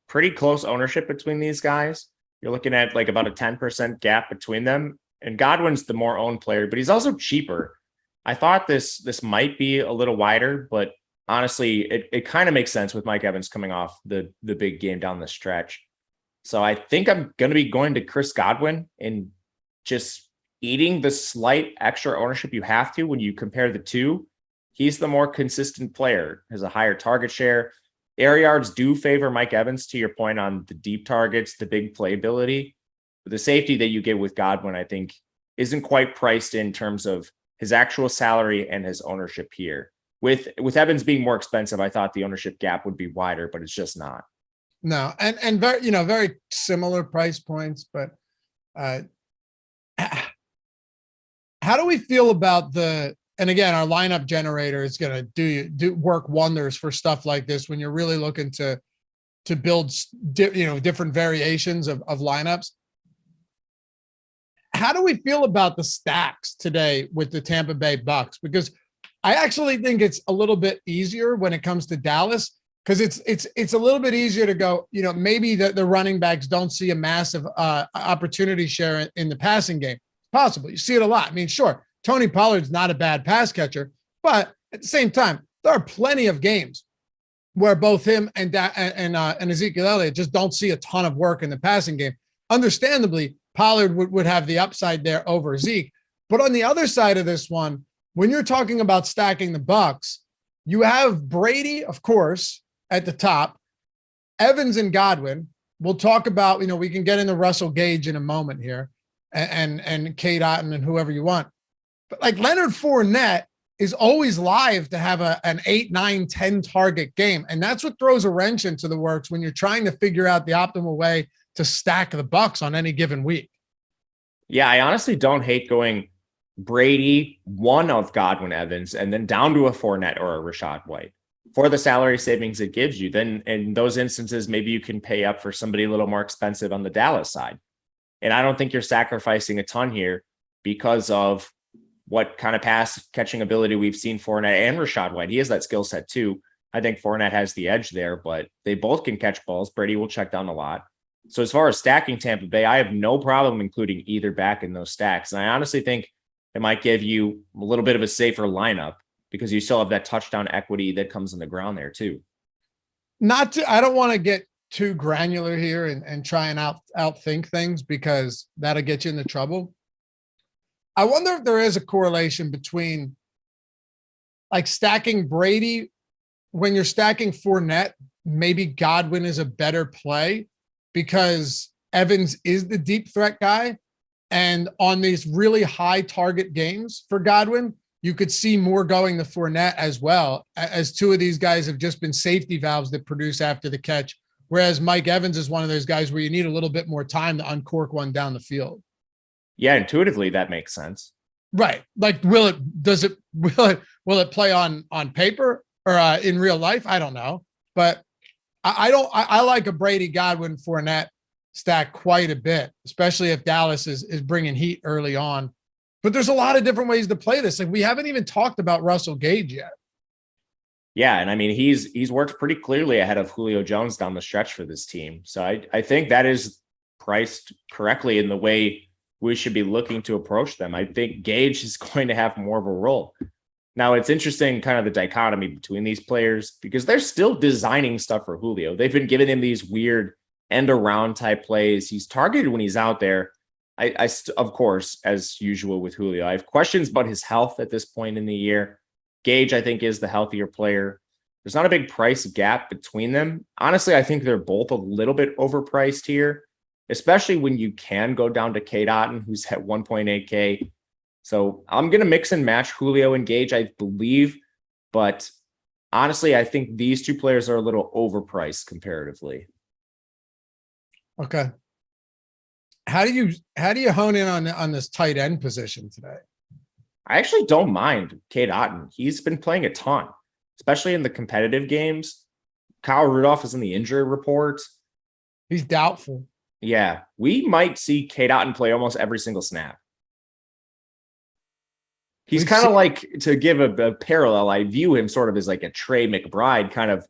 pretty close ownership between these guys. You're looking at like about a 10% gap between them. And Godwin's the more owned player, but he's also cheaper. I thought this might be a little wider, but honestly, it kind of makes sense with Mike Evans coming off the big game down the stretch. So I think I'm going to be going to Chris Godwin and just eating the slight extra ownership you have to when you compare the two. He's the more consistent player, has a higher target share. Air yards do favor Mike Evans, to your point on the deep targets, the big playability. But the safety that you get with Godwin, I think, isn't quite priced in terms of his actual salary and his ownership here. With Evans being more expensive, I thought the ownership gap would be wider, but it's just not. No, and very, very similar price points, but how do we feel about and again, our lineup generator is going to do work wonders for stuff like this when you're really looking to build, different variations of lineups. How do we feel about the stacks today with the Tampa Bay Bucks? Because I actually think it's a little bit easier when it comes to Dallas, because it's a little bit easier to go, maybe the running backs don't see a massive opportunity share in the passing game. Possible. You see it a lot. I mean, sure, Tony Pollard's not a bad pass catcher, but at the same time, there are plenty of games where both him and Ezekiel Elliott just don't see a ton of work in the passing game. Understandably, Pollard would have the upside there over Zeke. But on the other side of this one, when you're talking about stacking the Bucks, you have Brady, of course, at the top, Evans and Godwin. We'll talk about, we can get into Russell Gage in a moment here, and Kate Otten and whoever you want. But like Leonard Fournette is always live to have an 8, 9, 10 target game. And that's what throws a wrench into the works when you're trying to figure out the optimal way to stack the Bucks on any given week. Yeah, I honestly don't hate going Brady, one of Godwin, Evans, and then down to a Fournette or a Rachaad White for the salary savings it gives you. Then in those instances, maybe you can pay up for somebody a little more expensive on the Dallas side. And I don't think you're sacrificing a ton here because of what kind of pass catching ability we've seen Fournette and Rachaad White. He has that skill set too. I think Fournette has the edge there, but they both can catch balls. Brady will check down a lot. So as far as stacking Tampa Bay, I have no problem including either back in those stacks. And I honestly think it might give you a little bit of a safer lineup because you still have that touchdown equity that comes on the ground there too. I don't want to get too granular here and try and outthink things because that'll get you into trouble. I wonder if there is a correlation between like stacking Brady when you're stacking Fournette, maybe Godwin is a better play because Evans is the deep threat guy. And on these really high target games for Godwin, you could see more going to Fournette as well, as two of these guys have just been safety valves that produce after the catch. Whereas Mike Evans is one of those guys where you need a little bit more time to uncork one down the field. Yeah, intuitively that makes sense. Right. Like, will it play on paper or in real life? I don't know. But I like a Brady Godwin Fournette stack quite a bit, especially if Dallas is bringing heat early on. But there's a lot of different ways to play this. Like, we haven't even talked about Russell Gage yet. Yeah, and I mean he's worked pretty clearly ahead of Julio Jones down the stretch for this team. So I think that is priced correctly in the way we should be looking to approach them. I think Gage is going to have more of a role. Now it's interesting kind of the dichotomy between these players because they're still designing stuff for Julio. They've been giving him these weird end around type plays. He's targeted when he's out there. Of course, as usual with Julio, I have questions about his health at this point in the year. Gage, I think, is the healthier player. There's not a big price gap between them. Honestly, I think they're both a little bit overpriced here, especially when you can go down to K. Dotton, who's at 1.8K. So I'm going to mix and match Julio and Gage, I believe. But honestly, I think these two players are a little overpriced comparatively. Okay. How do you hone in on this tight end position today? I actually don't mind K. Dotton. He's been playing a ton, especially in the competitive games. Kyle Rudolph is in the injury report. He's doubtful. Yeah, we might see K. Dotton play almost every single snap. He's kind of like, to give a parallel, I view him sort of as like a Trey McBride kind of.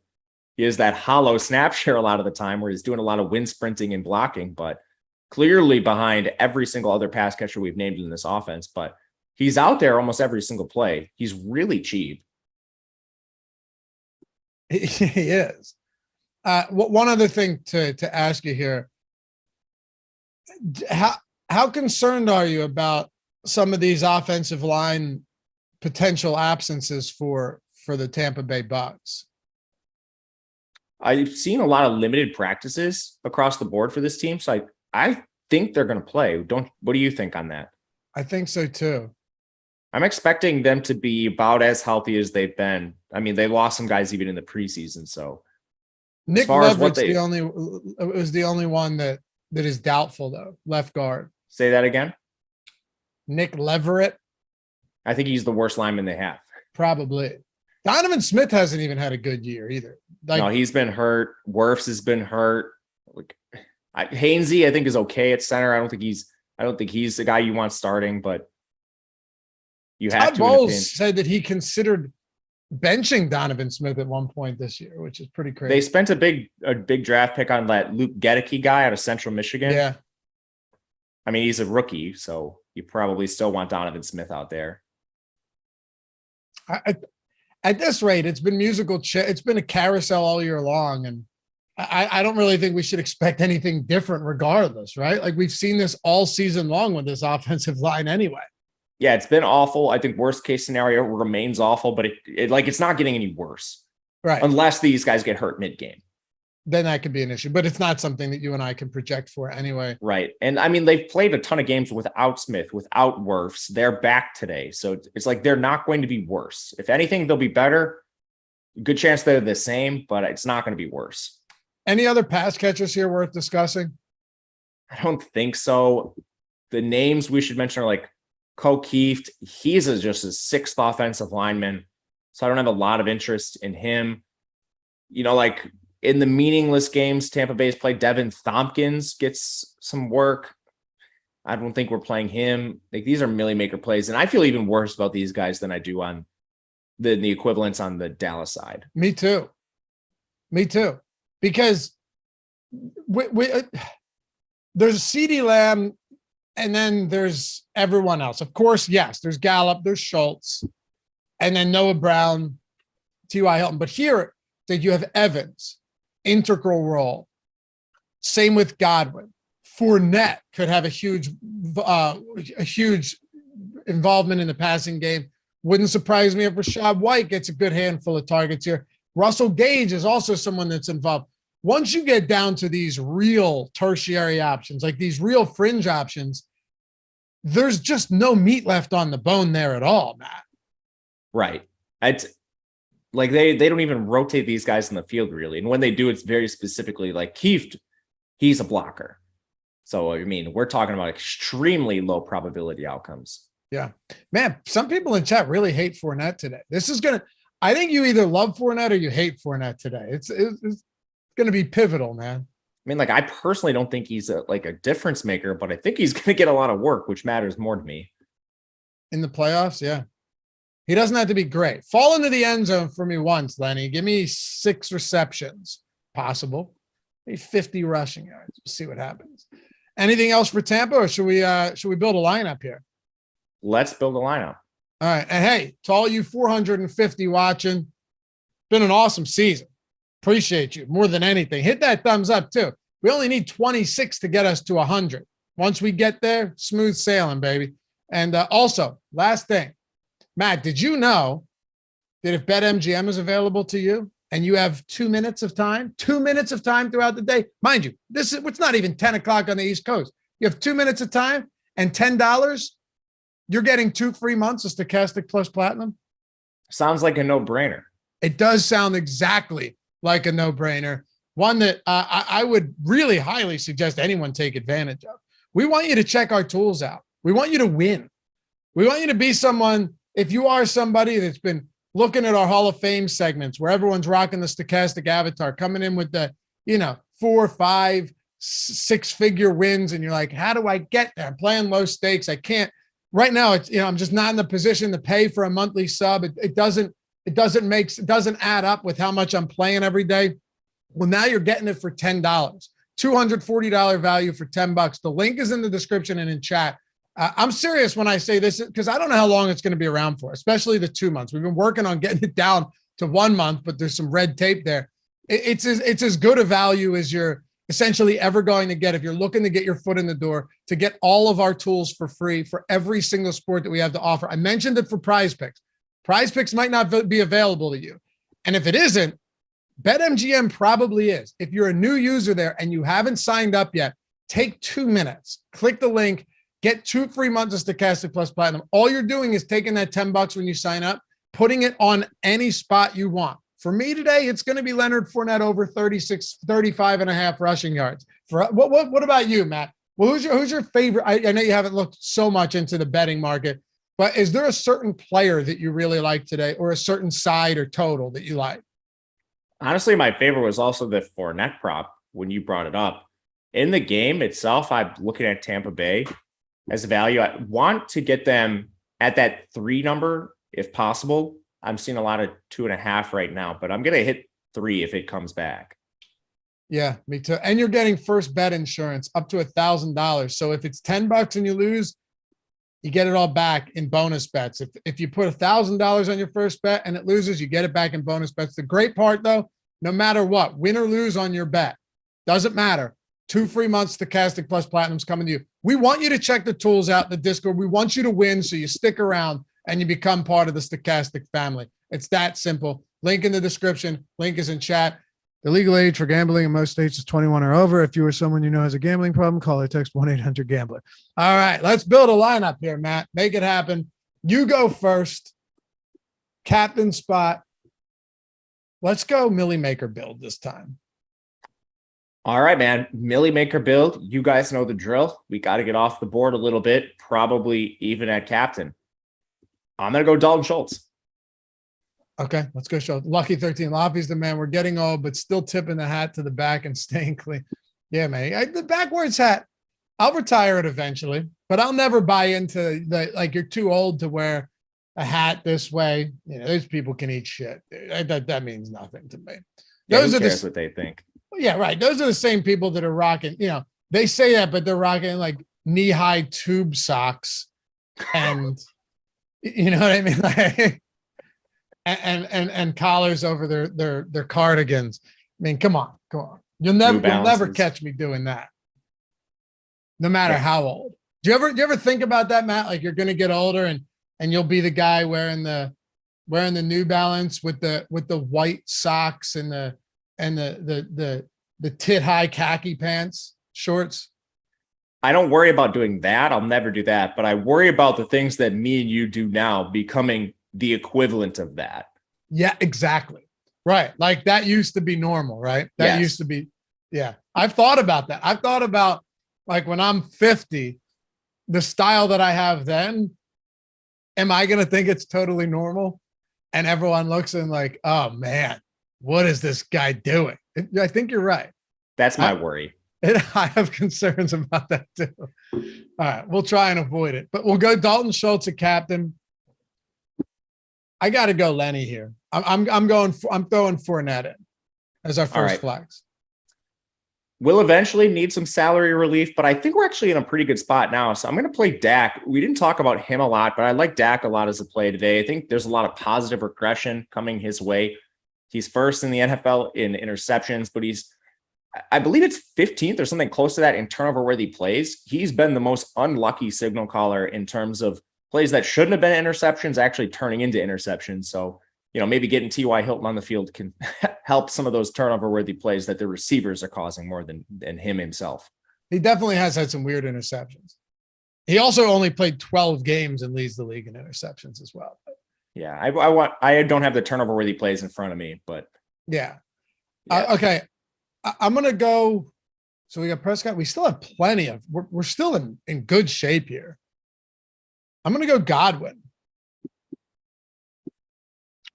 He is that hollow snap share a lot of the time where he's doing a lot of wind sprinting and blocking, but clearly behind every single other pass catcher we've named in this offense. But he's out there almost every single play. He's really cheap. He is. One other thing to ask you here. How concerned are you about some of these offensive line potential absences for the Tampa Bay Bucs? I've seen a lot of limited practices across the board for this team. So I think they're going to play. What do you think on that? I think so too. I'm expecting them to be about as healthy as they've been. I mean, they lost some guys even in the preseason. So Nick Leverett's was the only one that is doubtful though. Left guard. Say that again. Nick Leverett. I think he's the worst lineman they have. Probably. Donovan Smith hasn't even had a good year either. No, he's been hurt. Wirfs has been hurt. Hainsey, I think, is okay at center. I don't think he's the guy you want starting, but you have to. Todd Bowles said that he considered benching Donovan Smith at one point this year, which is pretty crazy. They spent a big draft pick on that Luke Gedeke guy out of Central Michigan. Yeah. I mean, he's a rookie, so you probably still want Donovan Smith out there. At this rate, it's been it's been a carousel all year long. And I don't really think we should expect anything different regardless, right? Like we've seen this all season long with this offensive line anyway. Yeah, it's been awful. I think worst case scenario remains awful, but it's not getting any worse. Right. Unless these guys get hurt mid-game. Then that could be an issue, but it's not something that you and I can project for anyway. Right. And I mean, they've played a ton of games without Smith, without Wirfs. They're back today. So it's like they're not going to be worse. If anything, they'll be better. Good chance they're the same, but it's not going to be worse. Any other pass catchers here worth discussing? I don't think so. The names we should mention are like O'Keefe. He's just a sixth offensive lineman. So I don't have a lot of interest in him. You know, like in the meaningless games, Tampa Bay's played. Devin Tompkins gets some work. I don't think we're playing him. Like these are Millie maker plays. And I feel even worse about these guys than I do on the equivalents on the Dallas side. Me too. Because there's CeeDee Lamb and then there's everyone else. Of course, yes, there's Gallup, there's Schultz, and then Noah Brown, T.Y. Hilton. But here that you have Evans, integral role. Same with Godwin. Fournette could have a huge involvement in the passing game. Wouldn't surprise me if Rachaad White gets a good handful of targets here. Russell Gage is also someone that's involved. Once you get down to these real tertiary options, like these real fringe options, there's just no meat left on the bone there at all, Matt. Right. It's like they don't even rotate these guys in the field really. And when they do, it's very specifically like Keefe, he's a blocker. So, I mean, we're talking about extremely low probability outcomes. Yeah, man, some people in chat really hate Fournette today. I think you either love Fournette or you hate Fournette today. It's going to be pivotal, man. I mean, like, I personally don't think he's a difference maker, but I think he's going to get a lot of work, which matters more to me. In the playoffs, yeah. He doesn't have to be great. Fall into the end zone for me once, Lenny. Give me 6 receptions. Possible. Maybe 50 rushing yards. We'll see what happens. Anything else for Tampa, or should we build a lineup here? Let's build a lineup. All right. And hey, to all you 450 watching, been an awesome season. Appreciate you more than anything. Hit that thumbs up too. We only need 26 to get us to 100. Once we get there, smooth sailing, baby. And also, last thing, Matt, did you know that if BetMGM is available to you and you have 2 minutes of time throughout the day, mind you, it's not even 10 o'clock on the East Coast. You have 2 minutes of time and $10, you're getting 2 free months of Stokastic Plus Platinum. Sounds like a no-brainer. It does sound exactly like a no-brainer. One that I would really highly suggest anyone take advantage of. We want you to check our tools out. We want you to win. We want you to be someone, if you are somebody that's been looking at our Hall of Fame segments where everyone's rocking the Stokastic avatar, coming in with the, 4, 5, 6-figure wins, and you're like, how do I get there? I'm playing low stakes. I can't. Right now, it's I'm just not in the position to pay for a monthly sub. It doesn't add up with how much I'm playing every day. Well, now you're getting it for $10, $240 value for $10. The link is in the description and in chat. I'm serious when I say this because I don't know how long it's going to be around for, especially the 2 months. We've been working on getting it down to 1 month, but there's some red tape there. It's as good a value as you're essentially ever going to get if you're looking to get your foot in the door, to get all of our tools for free for every single sport that we have to offer. I mentioned it for Prize Picks. Prize Picks might not be available to you. And if it isn't, BetMGM probably is. If you're a new user there and you haven't signed up yet, take 2 minutes, click the link, get 2 free months of Stokastic Plus Platinum. All you're doing is taking that $10 when you sign up, putting it on any spot you want. For me today, it's going to be Leonard Fournette over 35 and a half rushing yards. For what about you, Matt? Well, who's your favorite? I know you haven't looked so much into the betting market, but is there a certain player that you really like today, or a certain side or total that you like? Honestly, my favorite was also the Fournette prop when you brought it up. In the game itself, I'm looking at Tampa Bay as a value. I want to get them at that 3 number if possible. I'm seeing a lot of 2.5 right now, but I'm going to hit 3 if it comes back. Yeah, me too. And you're getting first bet insurance up to $1,000. So if it's $10 and you lose, you get it all back in bonus bets. If you put $1,000 on your first bet and it loses, you get it back in bonus bets. The great part though, no matter what, win or lose on your bet, doesn't matter. 2 free months Stokastic Plus Platinum's coming to you. We want you to check the tools out in the Discord. We want you to win so you stick around and you become part of the Stokastic family. It's that simple. Link in the description. Link is in chat. The legal age for gambling in most states is 21 or over. If you or someone you know has a gambling problem, call or text 1-800-GAMBLER. All right, let's build a lineup here, Matt. Make it happen. You go first. Captain spot. Let's go Millie Maker build this time. All right, man. Millie Maker build. You guys know the drill. We got to get off the board a little bit, probably even at captain. I'm going to go Dalton Schultz. Okay, let's go Schultz. Lucky 13. Loppy's the man. We're getting old, but still tipping the hat to the back and staying clean. Yeah, man. The backwards hat, I'll retire it eventually, but I'll never buy into you're too old to wear a hat this way. Those people can eat shit. That means nothing to me. Those who cares what they think. Yeah, right. Those are the same people that are rocking, they say that, but they're rocking like knee-high tube socks and you know what I mean? Like, and collars over their cardigans. I mean, come on. You'll never catch me doing that. No matter how old. Do you ever think about that, Matt? Like you're going to get older and you'll be the guy wearing the New Balance with the white socks and the tit high khaki pants, shorts. I don't worry about doing that. I'll never do that, but I worry about the things that me and you do now becoming the equivalent of that. Yeah, exactly. Right. Like that used to be normal, right? That used to be. Yeah. I've thought about that. I've thought about like when I'm 50, the style that I have then, am I going to think it's totally normal? And everyone looks and like, oh man, what is this guy doing? I think you're right. That's my worry. I have concerns about that too. All right. We'll try and avoid it, but we'll go Dalton Schultz at captain. I got to go Lenny here. I'm throwing Fournette in as our first flex. We'll eventually need some salary relief, but I think we're actually in a pretty good spot now. So I'm going to play Dak. We didn't talk about him a lot, but I like Dak a lot as a play today. I think there's a lot of positive regression coming his way. He's first in the NFL in interceptions, but I believe it's 15th or something close to that in turnover-worthy plays. He's been the most unlucky signal caller in terms of plays that shouldn't have been interceptions actually turning into interceptions. So, maybe getting T.Y. Hilton on the field can help some of those turnover-worthy plays that the receivers are causing more than him himself. He definitely has had some weird interceptions. He also only played 12 games and leads the league in interceptions as well. Yeah, I don't have the turnover-worthy plays in front of me, but yeah. Okay, I'm gonna go. So we got Prescott. We still have plenty of. We're still in good shape here. I'm gonna go Godwin.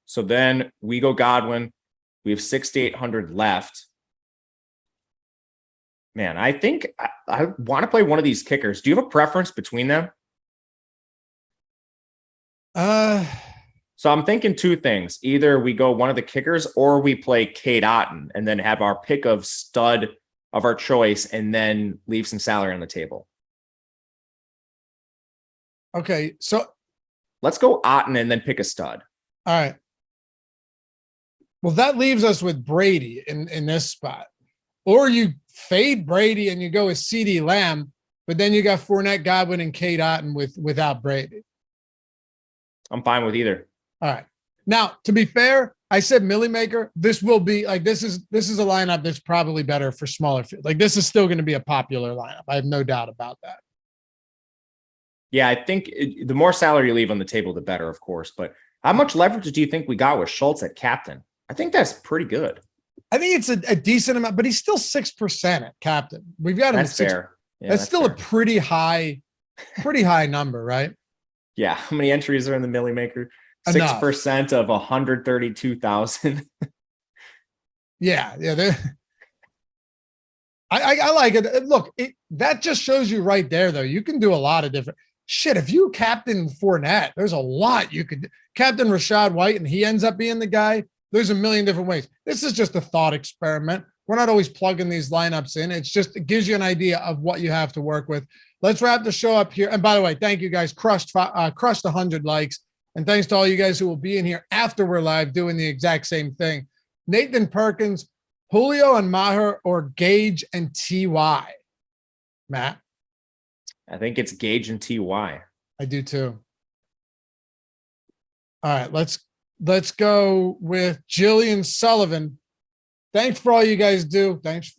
So then we go Godwin. We have 6,800 left. Man, I think I want to play one of these kickers. Do you have a preference between them? So I'm thinking two things. Either we go one of the kickers or we play Cade Otton and then have our pick of stud of our choice and then leave some salary on the table. Okay, so let's go Otton and then pick a stud. All right. Well, that leaves us with Brady in this spot. Or you fade Brady and you go with CeeDee Lamb, but then you got Fournette, Godwin, and Cade Otton without Brady. I'm fine with either. All right. Now, to be fair, I said Millie Maker. This will be like this is a lineup that's probably better for smaller field. Like this is still going to be a popular lineup. I have no doubt about that. Yeah, I think the more salary you leave on the table, the better, of course. But how much leverage do you think we got with Schultz at captain? I think that's pretty good. I think it's a decent amount, but he's still 6% at captain. We've got him at 6. Fair. Yeah, that's still fair. A pretty high number, right? Yeah. How many entries are in the Millie Maker? Enough. 6% of 132,000. Yeah. I like it. Look, that just shows you right there, though. You can do a lot of different shit. If you captain Fournette, there's a lot you could captain Rachaad White and he ends up being the guy. There's a million different ways. This is just a thought experiment. We're not always plugging these lineups in. It gives you an idea of what you have to work with. Let's wrap the show up here. And by the way, thank you guys. Crushed 100 likes. And thanks to all you guys who will be in here after we're live doing the exact same thing. Nathan Perkins, Julio and Maher, or Gage and T.Y. Matt? I think it's Gage and T.Y. I do too. All right, let's go with Jillian Sullivan. Thanks for all you guys do. Thanks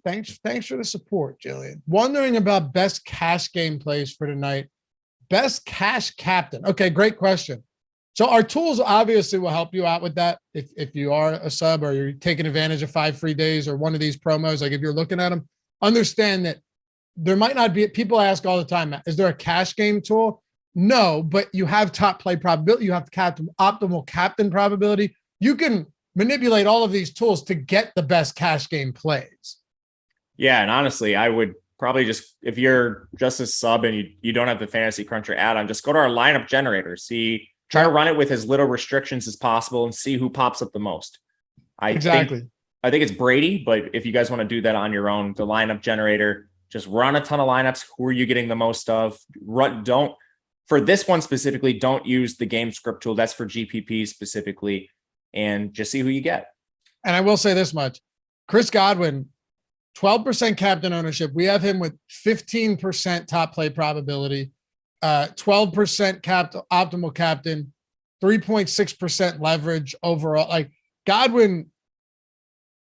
for the support, Jillian. Wondering about best cash game plays for tonight. Best cash captain. Okay, great question. So our tools obviously will help you out with that. If you are a sub or you're taking advantage of 5 free days or one of these promos, like if you're looking at them, understand that there might not be, people ask all the time, is there a cash game tool? No, but you have top play probability. You have optimal captain probability. You can manipulate all of these tools to get the best cash game plays. Yeah. And honestly, I would probably just, if you're just a sub and you don't have the Fantasy Cruncher add-on, just go to our lineup generator, try to run it with as little restrictions as possible and see who pops up the most. I think it's Brady, but if you guys want to do that on your own, the lineup generator, just run a ton of lineups. Who are you getting the most of? For this one specifically, don't use the game script tool. That's for GPP specifically, and just see who you get. And I will say this much. Chris Godwin, 12% captain ownership. We have him with 15% top play probability. 12% optimal captain, 3.6% leverage overall. Like Godwin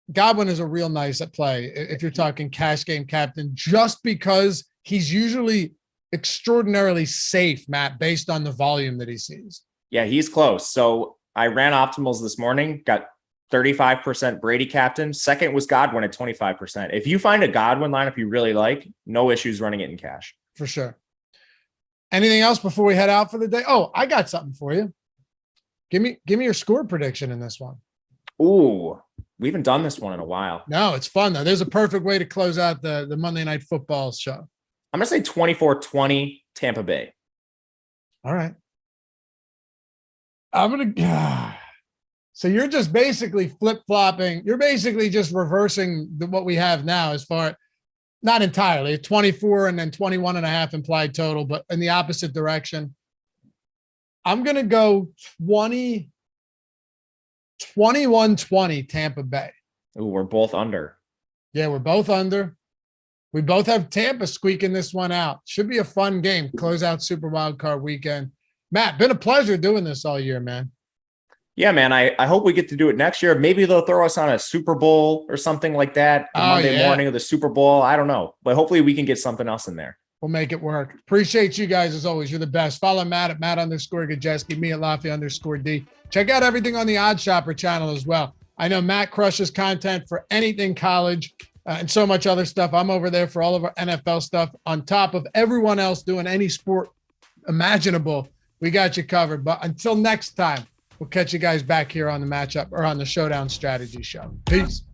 is a real nice at play if you're talking cash game captain, just because he's usually extraordinarily safe, Matt, based on the volume that he sees. Yeah, he's close. So I ran optimals this morning, got 35% Brady captain. Second was Godwin at 25%. If you find a Godwin lineup you really like, no issues running it in cash. For sure. Anything else before we head out for the day? Oh, I got something for you. Give me your score prediction in this one. Ooh, we haven't done this one in a while. No, it's fun though. There's a perfect way to close out the Monday Night Football show. I'm going to say 24-20 Tampa Bay. All right. I'm gonna. So you're just basically flip-flopping. You're basically just reversing what we have now as far, not entirely, 24 and then 21 and a half implied total, but in the opposite direction. I'm going to go 21-20 Tampa Bay. Ooh, we're both under. Yeah, we're both under. We both have Tampa squeaking this one out. Should be a fun game. Close out Super Wild Card weekend. Matt, been a pleasure doing this all year, man. Yeah, man. I hope we get to do it next year. Maybe they'll throw us on a Super Bowl or something like that. Monday morning of the Super Bowl. I don't know. But hopefully we can get something else in there. We'll make it work. Appreciate you guys as always. You're the best. Follow Matt at Matt_Gajewski, me at Lafayette_D. Check out everything on the Odd Shopper channel as well. I know Matt crushes content for anything college and so much other stuff. I'm over there for all of our NFL stuff on top of everyone else doing any sport imaginable. We got you covered. But until next time, we'll catch you guys back here on the matchup or on the Showdown Strategy Show. Peace.